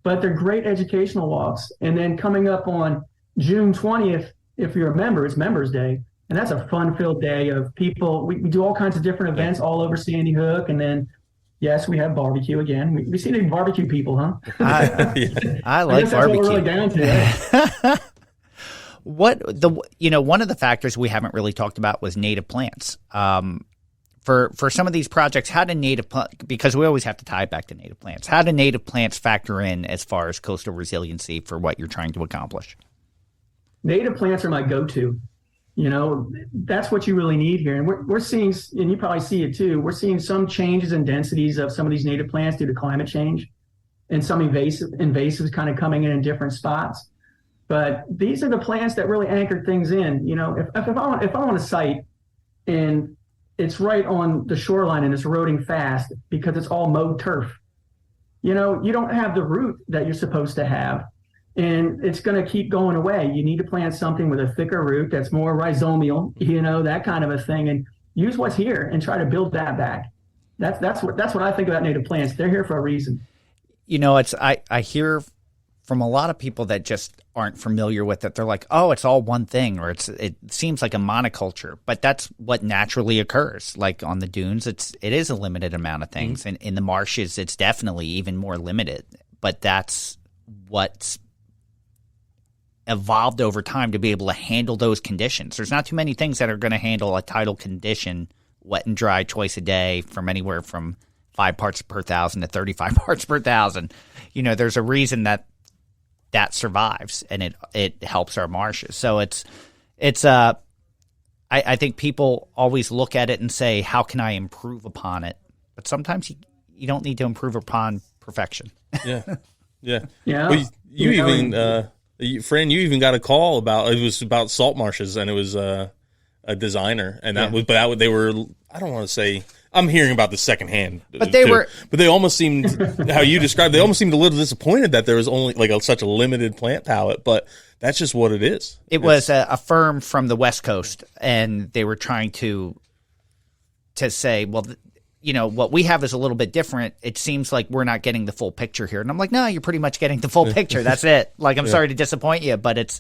But they're great educational walks. And then coming up on June 20th, if you're a member, it's Members Day. And that's a fun-filled day of people. We do all kinds of different events all over Sandy Hook. And then, yes, we have barbecue again. We seem to be barbecue people, huh? I like barbecue. That's what we're really down to. One of the factors we haven't really talked about was native plants. For some of these projects, how do because we always have to tie it back to native plants. How do native plants factor in as far as coastal resiliency for what you're trying to accomplish? Native plants are my go-to. You know, that's what you really need here. And we're seeing, and you probably see it too, we're seeing some changes in densities of some of these native plants due to climate change, and some invasives kind of coming in different spots. But these are the plants that really anchor things in. You know, if I want a site and it's right on the shoreline and it's eroding fast because it's all mowed turf. You know, you don't have the root that you're supposed to have, and it's going to keep going away. You need to plant something with a thicker root that's more rhizomial, you know, that kind of a thing, and use what's here and try to build that back. That's what I think about native plants. They're here for a reason. You know, I hear from a lot of people that just aren't familiar with it. They're like, oh, it's all one thing, or it seems like a monoculture, but that's what naturally occurs. Like on the dunes, it is a limited amount of things, and in the marshes, it's definitely even more limited. But that's what's evolved over time to be able to handle those conditions. There's not too many things that are going to handle a tidal condition, wet and dry twice a day, from anywhere from 5 parts per thousand to 35 parts per thousand. You know, there's a reason that survives, and it helps our marshes. So I think people always look at it and say, how can I improve upon it? But sometimes you don't need to improve upon perfection. Yeah. Yeah. Yeah. Well, Fran, you even got a call about salt marshes, and it was a designer, and they were, I don't want to say, I'm hearing about this secondhand, but they almost seemed, how you described, they almost seemed a little disappointed that there was only such a limited plant palette, but that's just what it is. It was a firm from the West Coast, and they were trying to say, well, you know, what we have is a little bit different. It seems like we're not getting the full picture here. And I'm like, no, you're pretty much getting the full picture. That's it. Like, I'm sorry to disappoint you, but it's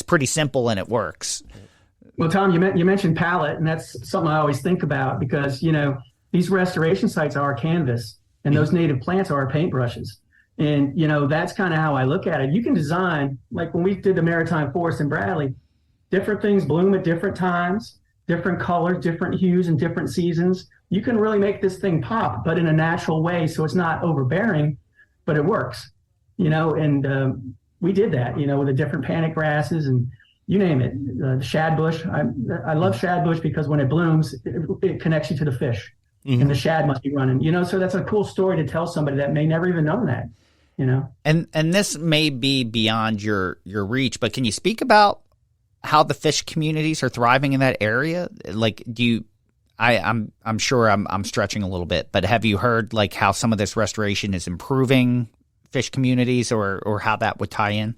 pretty simple and it works. Well, Tom, you mentioned palette, and that's something I always think about because, you know, these restoration sites are our canvas, and those native plants are our paintbrushes. And, you know, that's kind of how I look at it. You can design, like when we did the Maritime Forest in Bradley, different things bloom at different times, different colors, different hues, and different seasons. You can really make this thing pop, but in a natural way, so it's not overbearing, but it works, you know, and we did that, you know, with the different panic grasses and you name it, shadbush. I love shadbush because when it blooms, it connects you to the fish, and the shad must be running, you know, so that's a cool story to tell somebody that may never even know that, you know. And this may be beyond your reach, but can you speak about how the fish communities are thriving in that area? Like, I'm sure I'm stretching a little bit, but have you heard like how some of this restoration is improving fish communities, or how that would tie in?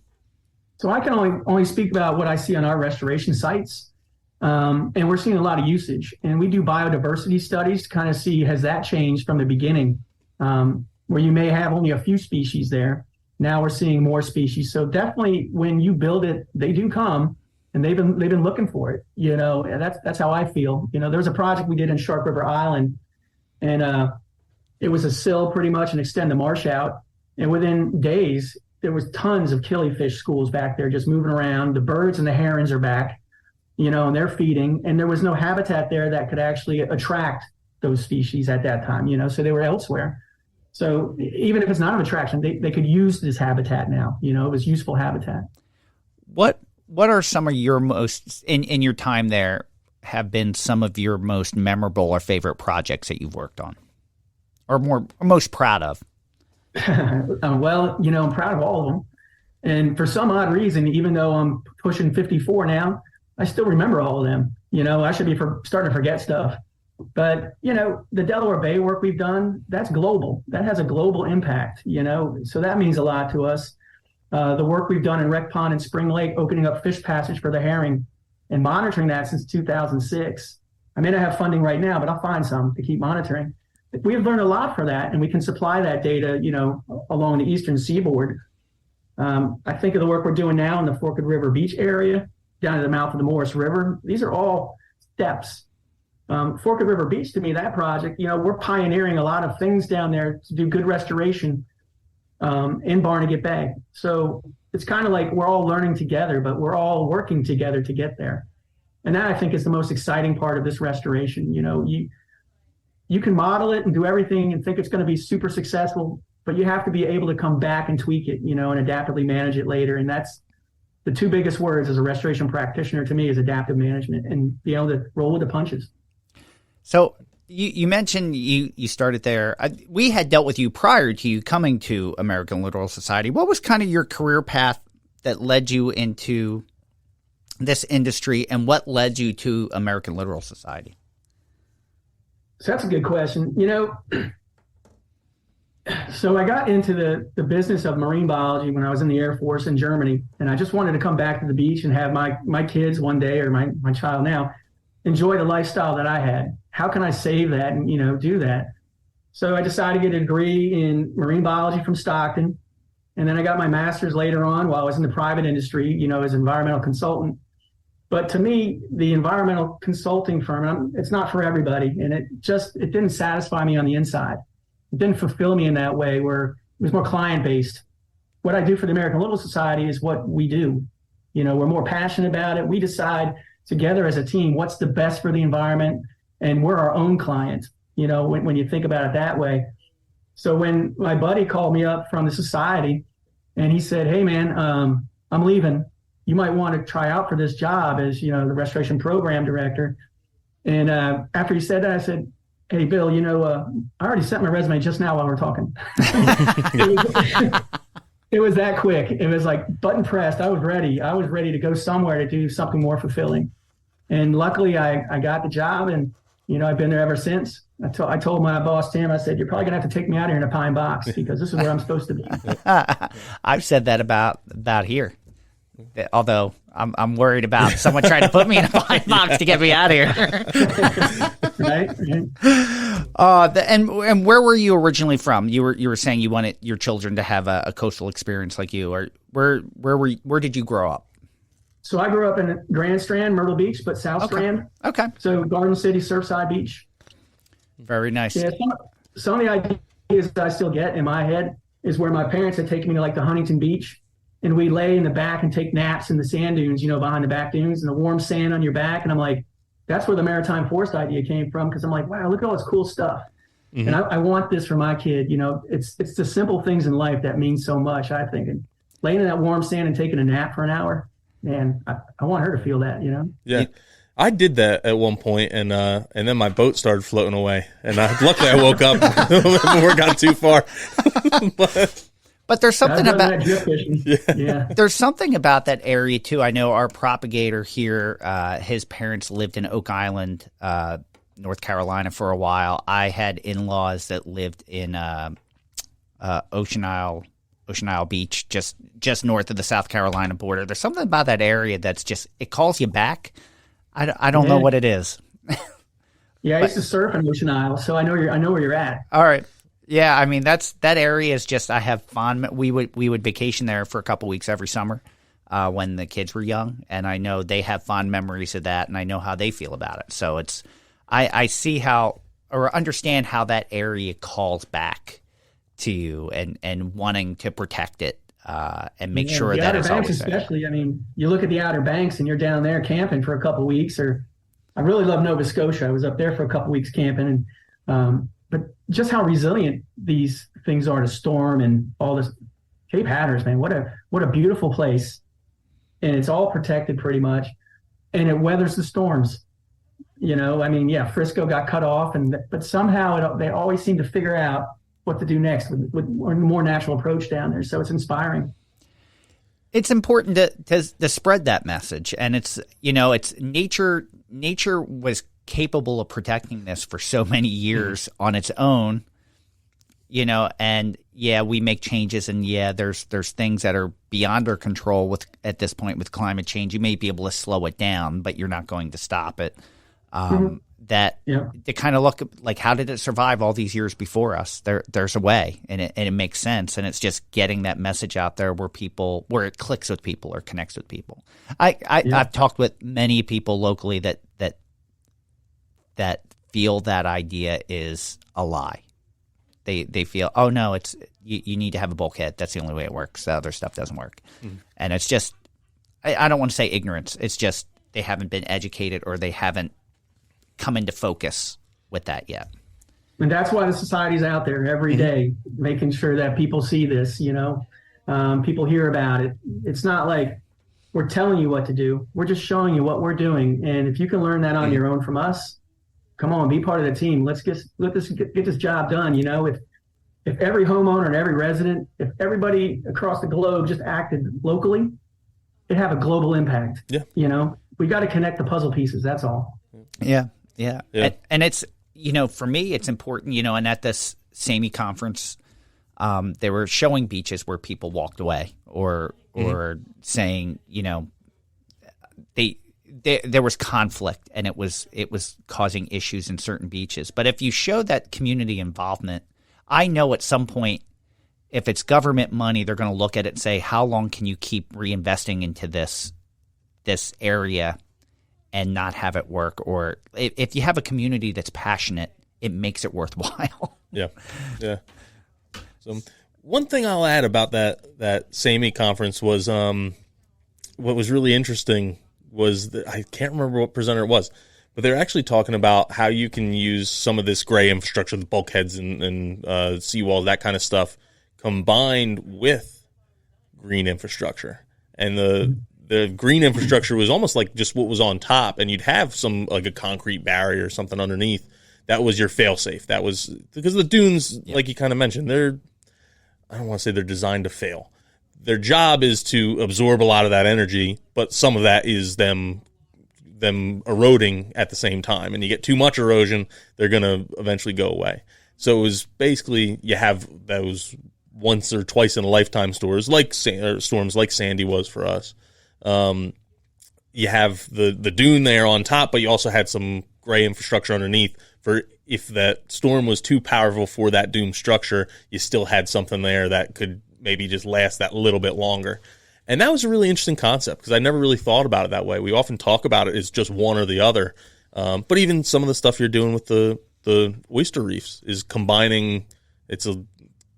So I can only speak about what I see on our restoration sites. And we're seeing a lot of usage, and we do biodiversity studies to kind of see, has that changed from the beginning, where you may have only a few species there. Now we're seeing more species. So definitely when you build it, they do come, and they've been looking for it, you know, and that's how I feel. You know, there was a project we did in Shark River Island, and it was a sill pretty much and extend the marsh out. And within days, there was tons of killifish schools back there just moving around. The birds and the herons are back, you know, and they're feeding. And there was no habitat there that could actually attract those species at that time, you know, so they were elsewhere. So even if it's not an attraction, they could use this habitat now, you know, it was useful habitat. What are some of your most, in your time there, have been some of your most memorable or favorite projects that you've worked on, or most proud of? Well, you know, I'm proud of all of them. And for some odd reason, even though I'm pushing 54 now, I still remember all of them. You know, I should be starting to forget stuff. But, you know, the Delaware Bay work we've done, that's global. That has a global impact, you know, so that means a lot to us. The work we've done in Wreck Pond and Spring Lake, opening up fish passage for the herring and monitoring that since 2006. I may not have funding right now, but I'll find some to keep monitoring. We've learned a lot for that, and we can supply that data, you know, along the eastern seaboard. I think of the work we're doing now in the Forked River Beach area, down to the mouth of the Morris River. These are all steps. Forked River Beach, to me, that project, you know, we're pioneering a lot of things down there to do good restoration in Barnegat Bay. So it's kind of like we're all learning together, but we're all working together to get there. And that, I think, is the most exciting part of this restoration. You know, you can model it and do everything and think it's going to be super successful, but you have to be able to come back and tweak it, you know, and adaptively manage it later. And that's the two biggest words as a restoration practitioner to me, is adaptive management and be able to roll with the punches. So you mentioned you started there. We had dealt with you prior to you coming to American Littoral Society. What was kind of your career path that led you into this industry, and what led you to American Littoral Society? So that's a good question. So I got into the business of marine biology when I was in the Air Force in Germany, and I just wanted to come back to the beach and have my kids one day, or my child now, enjoy the lifestyle that I had. How can I save that and, do that? So I decided to get a degree in marine biology from Stockton. And then I got my master's later on while I was in the private industry, as an environmental consultant. But to me, the environmental consulting firm, it's not for everybody. And it didn't satisfy me on the inside. It didn't fulfill me in that way, where it was more client-based. What I do for the American Littoral Society is what we do. We're more passionate about it. We decide together as a team what's the best for the environment, and we're our own client, when you think about it that way. So when my buddy called me up from the society and he said, "Hey, man, I'm leaving. You might want to try out for this job as, the restoration program director." And after he said that, I said, "Hey, Bill, I already sent my resume just now while we're talking." It was that quick. It was like button pressed. I was ready. I was ready to go somewhere to do something more fulfilling. And luckily I got the job, and, I've been there ever since. I told my boss, Tim, I said, "You're probably gonna have to take me out here in a pine box, because this is where I'm supposed to be." I've said that about here. Although I'm worried about someone trying to put me in a pine box to get me out of here. Right. And where were you originally from? You were saying you wanted your children to have a coastal experience like you. Or where did you grow up? So I grew up in Grand Strand, Myrtle Beach, but South Strand. Okay. So Garden City, Surfside Beach. Very nice. Yeah. Some of the ideas that I still get in my head is where my parents had taken me to, like, the Huntington Beach. And we lay in the back and take naps in the sand dunes, behind the back dunes, and the warm sand on your back. And I'm like, that's where the maritime forest idea came from. Because I'm like, wow, look at all this cool stuff. Mm-hmm. And I want this for my kid. It's the simple things in life that mean so much, I think. And laying in that warm sand and taking a nap for an hour, man, I want her to feel that, Yeah. I did that at one point, and then my boat started floating away. And luckily I woke up before it got too far. But there's something about There's something about that area too. I know our propagator here, his parents lived in Oak Island, North Carolina for a while. I had in-laws that lived in Ocean Isle Beach, just north of the South Carolina border. There's something about that area that's it calls you back. I don't know what it is. Yeah, I used to surf in Ocean Isle, so I know where you're at. All right. Yeah, I mean that area is just, I have fond. We would vacation there for a couple weeks every summer when the kids were young, and I know they have fond memories of that, and I know how they feel about it. So I see how, or understand how that area calls back to you, and wanting to protect it and make sure that it's always there. Especially, I mean, you look at the Outer Banks and you're down there camping for a couple of weeks. Or I really love Nova Scotia. I was up there for a couple of weeks camping, and but just how resilient these things are to storm and all this. Cape Hatteras, man, what a beautiful place. And it's all protected pretty much. And it weathers the storms. Frisco got cut off, but somehow they always seem to figure out what to do next with a more natural approach down there. So it's inspiring. It's important to spread that message. And it's nature was capable of protecting this for so many years on its own, and we make changes, and there's things that are beyond our control at this point with climate change. You may be able to slow it down, but you're not going to stop it. To kind of look like, how did it survive all these years before us? There's a way, and it makes sense, and it's just getting that message out there where it clicks with people or connects with people. I've talked with many people locally that feel that idea is a lie. They feel, oh no, it's you need to have a bulkhead. That's the only way it works. The other stuff doesn't work. And it's just, I don't want to say ignorance. It's just they haven't been educated, or they haven't come into focus with that yet. And that's why the society's out there every day, making sure that people see this, people hear about it. It's not like we're telling you what to do. We're just showing you what we're doing. And if you can learn that on your own from us, come on, be part of the team. Let's get this job done. If every homeowner and every resident, if everybody across the globe just acted locally, it'd have a global impact. Yeah. We got to connect the puzzle pieces. That's all. Yeah. And it's, for me, it's important, and at this SAME conference, they were showing beaches where people walked away or saying, there was conflict and it was causing issues in certain beaches. But if you show that community involvement, I know at some point, if it's government money, they're going to look at it and say, how long can you keep reinvesting into this area and not have it work? Or if you have a community that's passionate, it makes it worthwhile. Yeah. So one thing I'll add about that SAME conference was what was really interesting was that I can't remember what presenter it was, but they're actually talking about how you can use some of this gray infrastructure, the bulkheads and seawalls, that kind of stuff, combined with green infrastructure. And the green infrastructure was almost like just what was on top, and you'd have some like a concrete barrier or something underneath. That was your fail-safe. That was because the dunes, like you kind of mentioned, I don't want to say they're designed to fail. Their job is to absorb a lot of that energy, but some of that is them eroding at the same time. And you get too much erosion, they're going to eventually go away. So it was basically you have those once or twice in a lifetime storms like Sandy was for us. You have the dune there on top, but you also had some gray infrastructure underneath for if that storm was too powerful for that dune structure, you still had something there that could maybe just last that little bit longer. And that was a really interesting concept because I never really thought about it that way. We often talk about it as just one or the other. But even some of the stuff you're doing with the oyster reefs is combining, it's a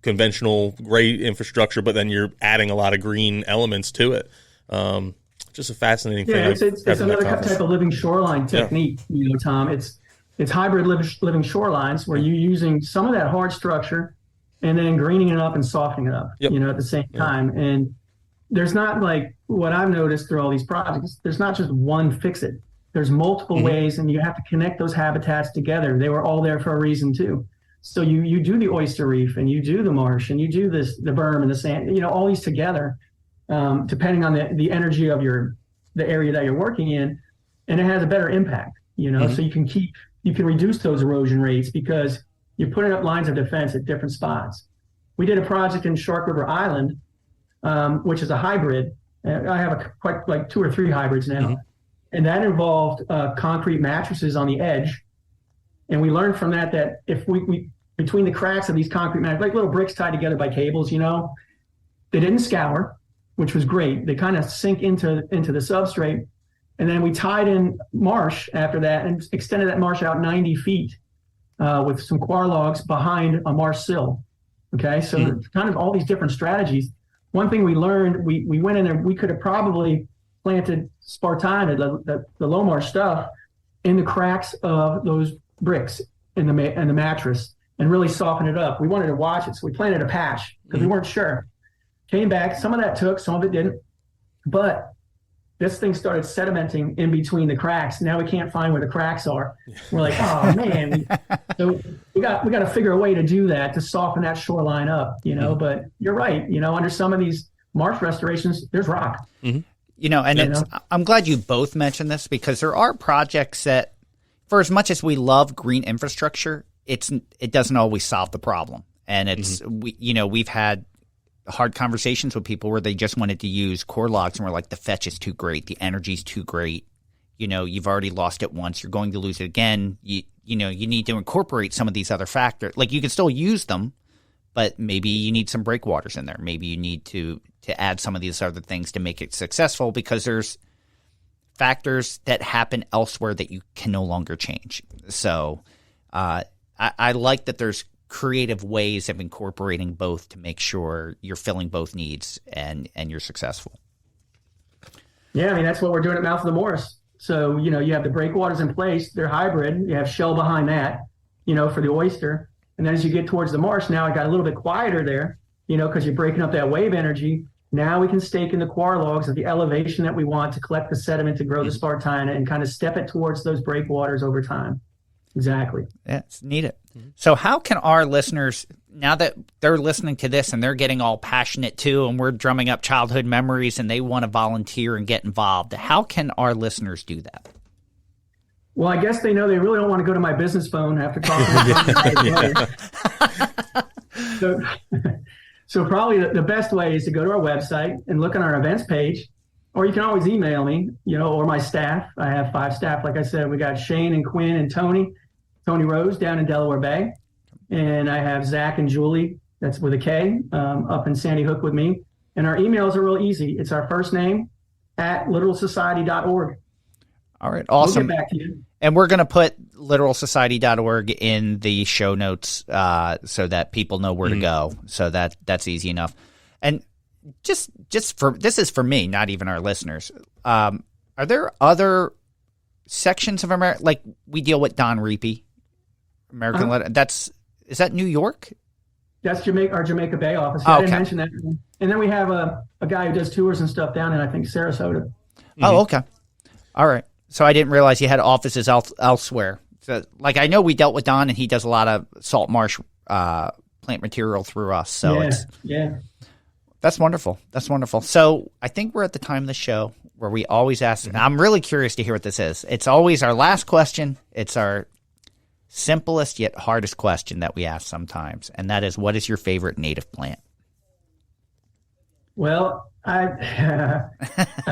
conventional gray infrastructure, but then you're adding a lot of green elements to it. Just a fascinating thing. Yeah, it's another type of living shoreline technique, Tom. It's hybrid living shorelines where you're using some of that hard structure and then greening it up and softening it up, at the same time. And there's not like what I've noticed through all these projects, there's not just one fix-it. There's multiple ways, and you have to connect those habitats together. They were all there for a reason too. So you do the oyster reef, and you do the marsh, and you do the berm and the sand, all these together, depending on the energy of the area that you're working in, and it has a better impact, so you can reduce those erosion rates because you're putting up lines of defense at different spots. We did a project in Shark River Island, which is a hybrid. I have quite like 2 or 3 hybrids now. And that involved concrete mattresses on the edge. And we learned from that if we between the cracks of these concrete mattresses, like little bricks tied together by cables, they didn't scour, which was great. They kind of sink into the substrate. And then we tied in marsh after that and extended that marsh out 90 feet with some quar logs behind a marsh sill. Okay, so kind of all these different strategies. One thing we learned, we went in there, we could have probably planted spartina, the low marsh stuff, in the cracks of those bricks in the mattress and really soften it up. We wanted to watch it, so we planted a patch because we weren't sure. Came back, some of that took, some of it didn't, but this thing started sedimenting in between the cracks. Now we can't find where the cracks are. We're like, oh man. So we got to figure a way to do that, to soften that shoreline up, but you're right. Under some of these marsh restorations, there's rock. I'm glad you both mentioned this because there are projects that, for as much as we love green infrastructure, it doesn't always solve the problem. And we've had hard conversations with people where they just wanted to use core logs and we're like, the fetch is too great, the energy's too great. You've already lost it once, you're going to lose it again. You need to incorporate some of these other factors. Like you can still use them, but maybe you need some breakwaters in there. Maybe you need to add some of these other things to make it successful because there's factors that happen elsewhere that you can no longer change. So I like that there's creative ways of incorporating both to make sure you're filling both needs and you're successful. Yeah, that's what we're doing at Mouth of the Morris. So, you have the breakwaters in place, they're hybrid, you have shell behind that, for the oyster. And then as you get towards the marsh, now it got a little bit quieter there, because you're breaking up that wave energy. Now we can stake in the quar logs at the elevation that we want to collect the sediment to grow the spartina and kind of step it towards those breakwaters over time. Exactly. Yeah, need it. So how can our listeners, now that they're listening to this and they're getting all passionate too, and we're drumming up childhood memories and they want to volunteer and get involved, how can our listeners do that? Well, I guess they know they really don't want to go to my business phone after talking. So probably the best way is to go to our website and look on our events page, or you can always email me, or my staff. I have 5 staff. Like I said, we got Shane and Quinn and Tony Rose down in Delaware Bay. And I have Zach and Julie, that's with a K, up in Sandy Hook with me. And our emails are real easy. It's our first name @littoralsociety.org. All right, awesome. We'll get back to you. And we're going to put littoralsociety.org in the show notes so that people know where to go. So that's easy enough. And just for this is for me, not even our listeners. Are there other sections of America, like we deal with Don Reapy, American Letter? Is that New York? That's our Jamaica Bay office. Oh, I okay. didn't mention that. And then we have a guy who does tours and stuff down in, I think, Sarasota. Oh, okay. All right. So I didn't realize you had offices elsewhere. So, like, I know we dealt with Don, and he does a lot of salt marsh plant material through us. So that's wonderful. That's wonderful. So I think we're at the time of the show where we always ask, and I'm really curious to hear what this is. It's always our last question. It's our simplest yet hardest question that we ask sometimes, and that is, what is your favorite native plant? Well, I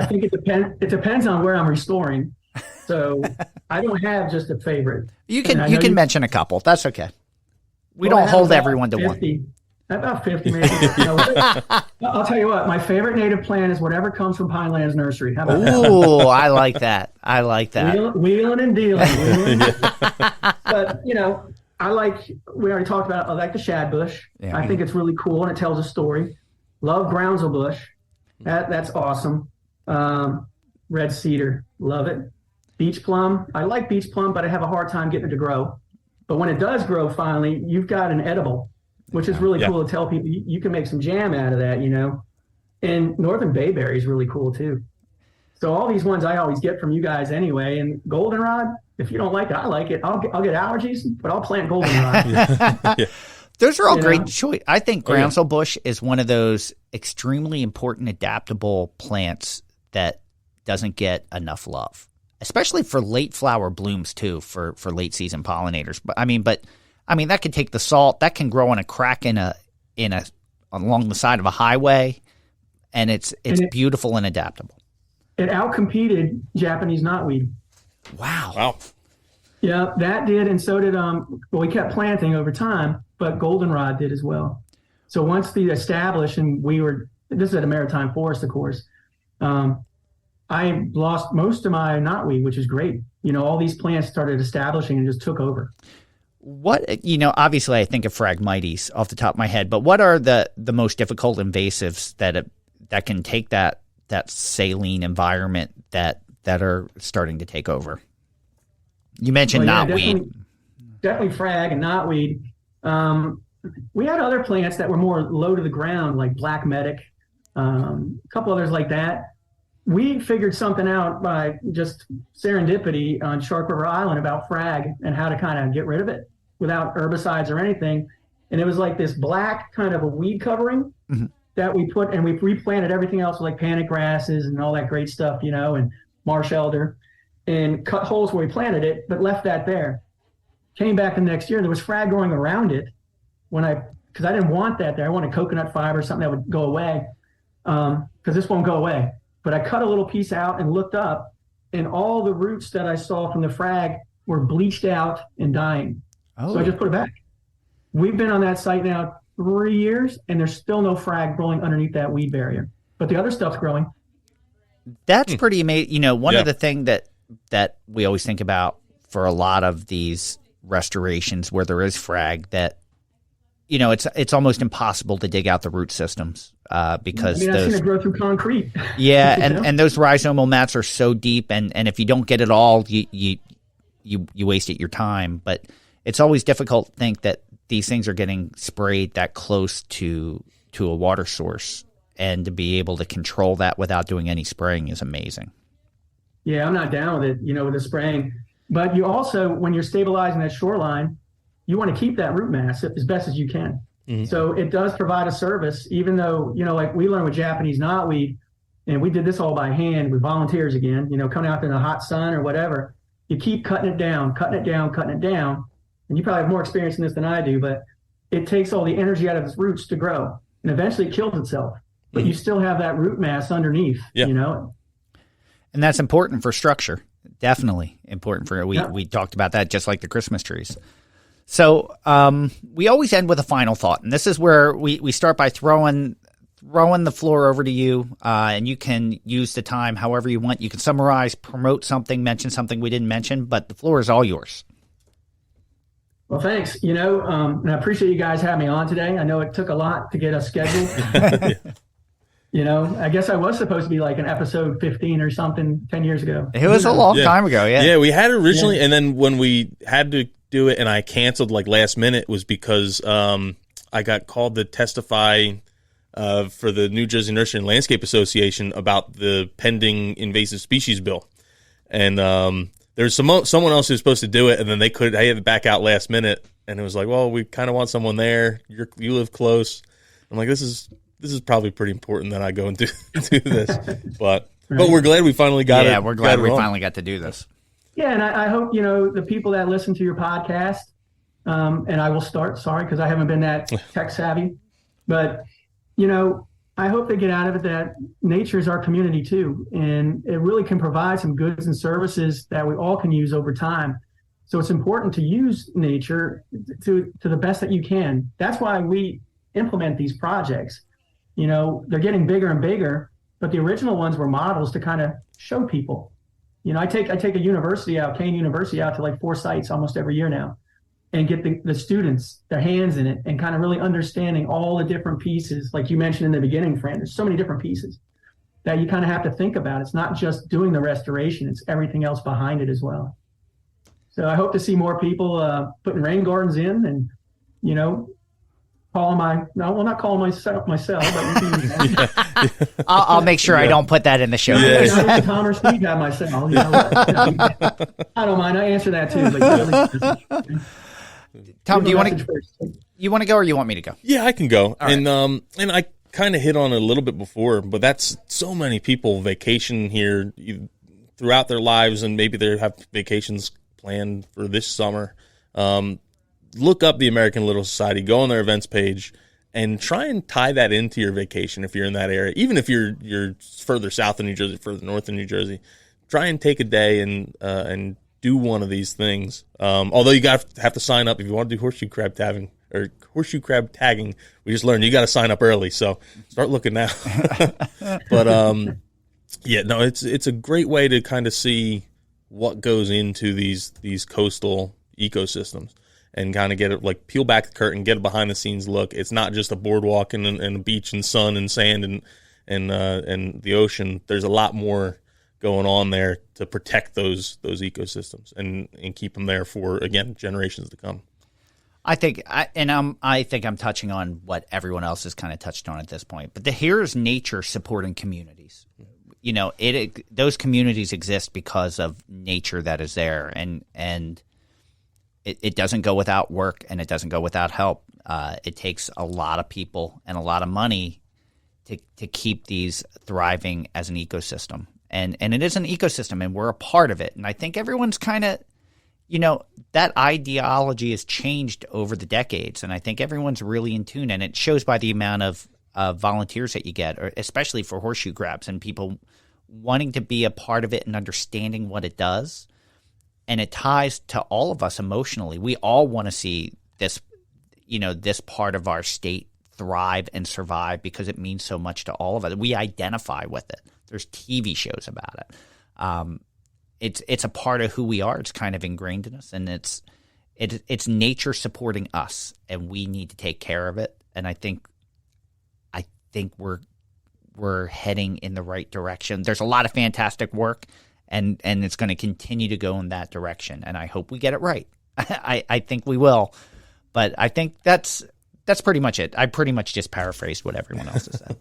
think it depends. It depends on where I'm restoring. So I don't have just a favorite. You can mention a couple. That's okay. We don't hold everyone to 50, one. About 50, maybe. I'll tell you what. My favorite native plant is whatever comes from Pinelands Nursery. How about that? Ooh, I like that. I like that. Wheeling and dealing. But we already talked about it. I like the shadbush. Yeah. I think it's really cool and it tells a story. Love groundsel-bush. That's awesome. Red cedar. Love it. Beach plum. I like beach plum, but I have a hard time getting it to grow. But when it does grow finally, you've got an edible, which is really cool to tell people. You can make some jam out of that, And northern bayberry is really cool too. So all these ones I always get from you guys anyway. And goldenrod, if you don't like it, I like it. I'll get allergies, but I'll plant goldenrod. Those are all great choice. I think groundsel bush is one of those extremely important adaptable plants that doesn't get enough love, especially for late flower blooms too, for late season pollinators. But I mean, that can take the salt. That can grow in a crack in a along the side of a highway, and it's beautiful and adaptable. It outcompeted Japanese knotweed. Wow. Yeah, that did, and so did we kept planting over time, but goldenrod did as well. So once the established, and this is at a maritime forest, of course. I lost most of my knotweed, which is great. All these plants started establishing and just took over. What, obviously I think of Phragmites off the top of my head, but what are the most difficult invasives that can take that saline environment that are starting to take over? You mentioned knotweed. Definitely frag and knotweed. We had other plants that were more low to the ground, like black medic, a couple others like that. We figured something out by just serendipity on Shark River Island about frag and how to kind of get rid of it without herbicides or anything. And it was like this black kind of a weed covering that we put, and we replanted everything else with like panic grasses and all that great stuff, and marsh elder, and cut holes where we planted it, but left that there. Came back the next year, and there was frag growing around it because I didn't want that there. I wanted coconut fiber, something that would go away, because this won't go away. But I cut a little piece out and looked up, and all the roots that I saw from the frag were bleached out and dying. Oh. So I just put it back. We've been on that site now 3 years, and there's still no frag growing underneath that weed barrier. But the other stuff's growing. That's pretty amazing. One of the things that we always think about for a lot of these restorations where there is frag, that it's almost impossible to dig out the root systems because I've seen it grow through concrete. Yeah, and those rhizomal mats are so deep, and if you don't get it all, you wasted your time. But it's always difficult to think that these things are getting sprayed that close to a water source, and to be able to control that without doing any spraying is amazing. Yeah, I'm not down with it, with the spraying. But you also, when you're stabilizing that shoreline, you want to keep that root mass as best as you can. Mm-hmm. So it does provide a service, even though, like we learned with Japanese knotweed, and we did this all by hand with volunteers again, coming out in the hot sun or whatever. you keep cutting it down, cutting it down, cutting it down. And you probably have more experience in this than I do, but it takes all the energy out of its roots to grow. And eventually it kills itself. But you still have that root mass underneath, you know? And that's important for structure. Definitely important for we talked about that just like the Christmas trees. So we always end with a final thought. And this is where we start by throwing the floor over to you, and you can use the time however you want. You can summarize, promote something, mention something we didn't mention, but the floor is all yours. Well, thanks. You know, and I appreciate you guys having me on today. I know it took a lot to get us scheduled. You know, I guess I was supposed to be like an episode 15 or something 10 years ago. It was a long time ago, yeah. Yeah, we had it originally, and then when we had to do it and I canceled like last minute was because I got called to testify for the New Jersey Nursery and Landscape Association about the pending invasive species bill. And there's someone else who's supposed to do it, and then they had to back out last minute. And it was like, well, we kind of want someone there. You live close. I'm like, this is probably pretty important that I go and do this. But we're glad we finally got it. Yeah, we're glad we finally got to do this. Yeah, and I hope, you know, the people that listen to your podcast, and I will start, sorry, because I haven't been that tech savvy, but, you know, I hope they get out of it that nature is our community too, and it really can provide some goods and services that we all can use over time. So it's important to use nature to the best that you can. That's why we implement these projects. You know, they're getting bigger and bigger, but the original ones were models to kind of show people. You know, I take a university out, Kane University out to like 4 sites almost every year now, and get the students, their hands in it, and kind of really understanding all the different pieces. Like you mentioned in the beginning, Fran, there's so many different pieces that you kind of have to think about. It's not just doing the restoration, it's everything else behind it as well. So I hope to see more people putting rain gardens in and, you know, not calling myself, but I'll make sure I don't put that in the show. Yeah. Commerce speed guy myself. You know, I don't mind. I answer that too. But Tom, do you want to go or you want me to go? Yeah, I can go. All right. And I kind of hit on it a little bit before, but that's so many people vacation here throughout their lives, and maybe they have vacations planned for this summer. Look up the American Little Society, go on their events page, and try and tie that into your vacation if you're in that area. Even if you're further south in New Jersey, further north in New Jersey, try and take a day and do one of these things. Although you have to sign up if you want to do horseshoe crab tagging. We just learned you got to sign up early, so start looking now. But it's a great way to kind of see what goes into these coastal ecosystems. And kind of get it, like, peel back the curtain, get a behind the scenes look. It's not just a boardwalk and a beach and sun and sand and the ocean. There's a lot more going on there to protect those ecosystems and keep them there for, again, generations to come. I think I'm touching on what everyone else has kind of touched on at this point. But here's nature supporting communities. You know, those communities exist because of nature that is there, and it doesn't go without work, and it doesn't go without help. It takes a lot of people and a lot of money to keep these thriving as an ecosystem. And it is an ecosystem, and we're a part of it. And I think everyone's kind of, you know, that ideology has changed over the decades, and I think everyone's really in tune, and it shows by the amount of volunteers that you get, or especially for horseshoe crabs, and people wanting to be a part of it and understanding what it does. And it ties to all of us emotionally. We all want to see this, you know, this part of our state thrive and survive because it means so much to all of us. We identify with it. There's TV shows about it. It's a part of who we are. It's kind of ingrained in us, and it's nature supporting us, and we need to take care of it. And I think we're heading in the right direction. There's a lot of fantastic work. And it's going to continue to go in that direction, and I hope we get it right. I think we will, but I think that's pretty much it. I pretty much just paraphrased what everyone else has said.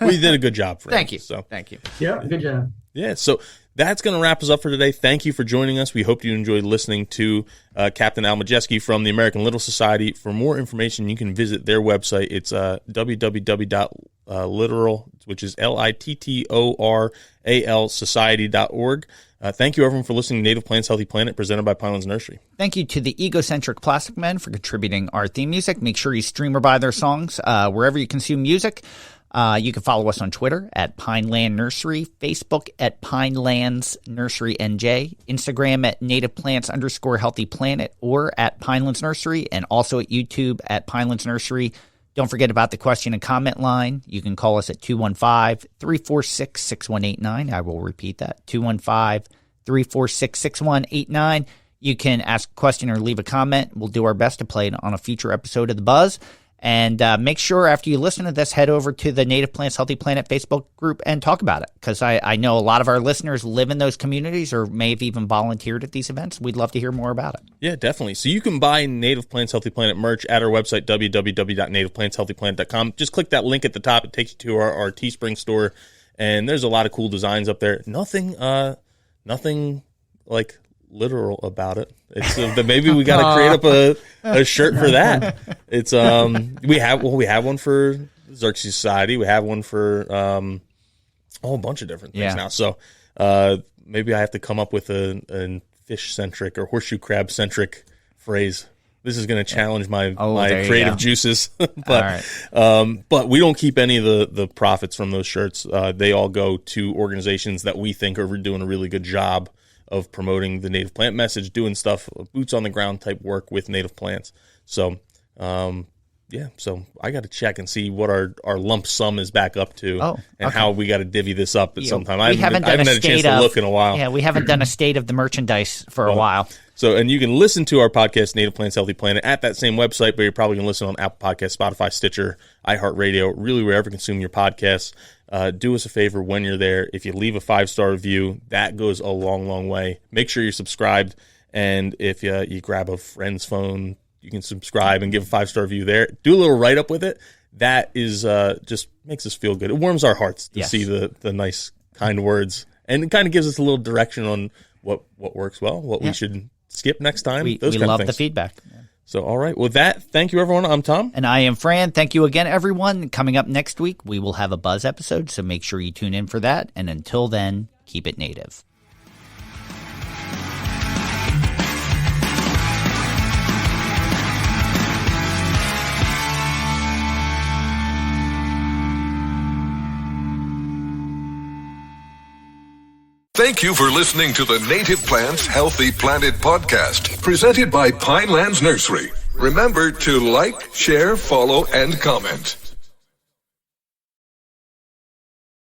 Well, you did a good job, Fran. Thank you. Thank you. Yeah, good job. Yeah, so that's going to wrap us up for today. Thank you for joining us. We hope you enjoyed listening to Captain Al Majeski from the American Little Society. For more information, you can visit their website. It's www.littoral, which is LITTORAL society.org. Thank you, everyone, for listening to Native Plants, Healthy Planet, presented by Pinelands Nursery. Thank you to the Egocentric Plastic Men for contributing our theme music. Make sure you stream or buy their songs wherever you consume music. You can follow us on Twitter at Pineland Nursery, Facebook at Pinelands Nursery NJ, Instagram at Native Plants _Healthy Planet or at Pinelands Nursery, and also at YouTube at Pinelands Nursery. Don't forget about the question and comment line. You can call us at 215-346-6189. I will repeat that, 215-346-6189. You can ask a question or leave a comment. We'll do our best to play it on a future episode of The Buzz. And make sure after you listen to this, head over to the Native Plants Healthy Planet Facebook group and talk about it. Because I know a lot of our listeners live in those communities or may have even volunteered at these events. We'd love to hear more about it. Yeah, definitely. So you can buy Native Plants Healthy Planet merch at our website, www.nativeplantshealthyplanet.com. Just click that link at the top. It takes you to our Teespring store. And there's a lot of cool designs up there. Nothing like Littoral about it. It's maybe we got to create up a shirt for that. It's we have one for Xerxes Society. We have one for a whole bunch of different things now. So maybe I have to come up with a fish centric or horseshoe crab centric phrase. This is going to challenge my creative juices, but we don't keep any of the profits from those shirts. They all go to organizations that we think are doing a really good job of promoting the native plant message, doing stuff, boots on the ground type work with native plants. So, so I got to check and see what our lump sum is back up to how we got to divvy this up at some time. I haven't had a chance to look in a while. Yeah, we haven't done a state of the merchandise for a while. So, and you can listen to our podcast, Native Plants, Healthy Planet, at that same website, but you're probably going to listen on Apple Podcasts, Spotify, Stitcher, iHeartRadio, really wherever you consume your podcasts. Do us a favor when you're there. If you leave a 5-star review, that goes a long, long way. Make sure you're subscribed. And if you grab a friend's phone, you can subscribe and give a 5-star review there. Do a little write-up with it. That is just makes us feel good. It warms our hearts to see the nice, kind words. And it kind of gives us a little direction on what works well, what we should skip next time. We love the feedback. So, all right. With that, thank you, everyone. I'm Tom. And I am Fran. Thank you again, everyone. Coming up next week, we will have a Buzz episode, so make sure you tune in for that. And until then, keep it native. Thank you for listening to the Native Plants Healthy Planet podcast, presented by Pinelands Nursery. Remember to like, share, follow, and comment.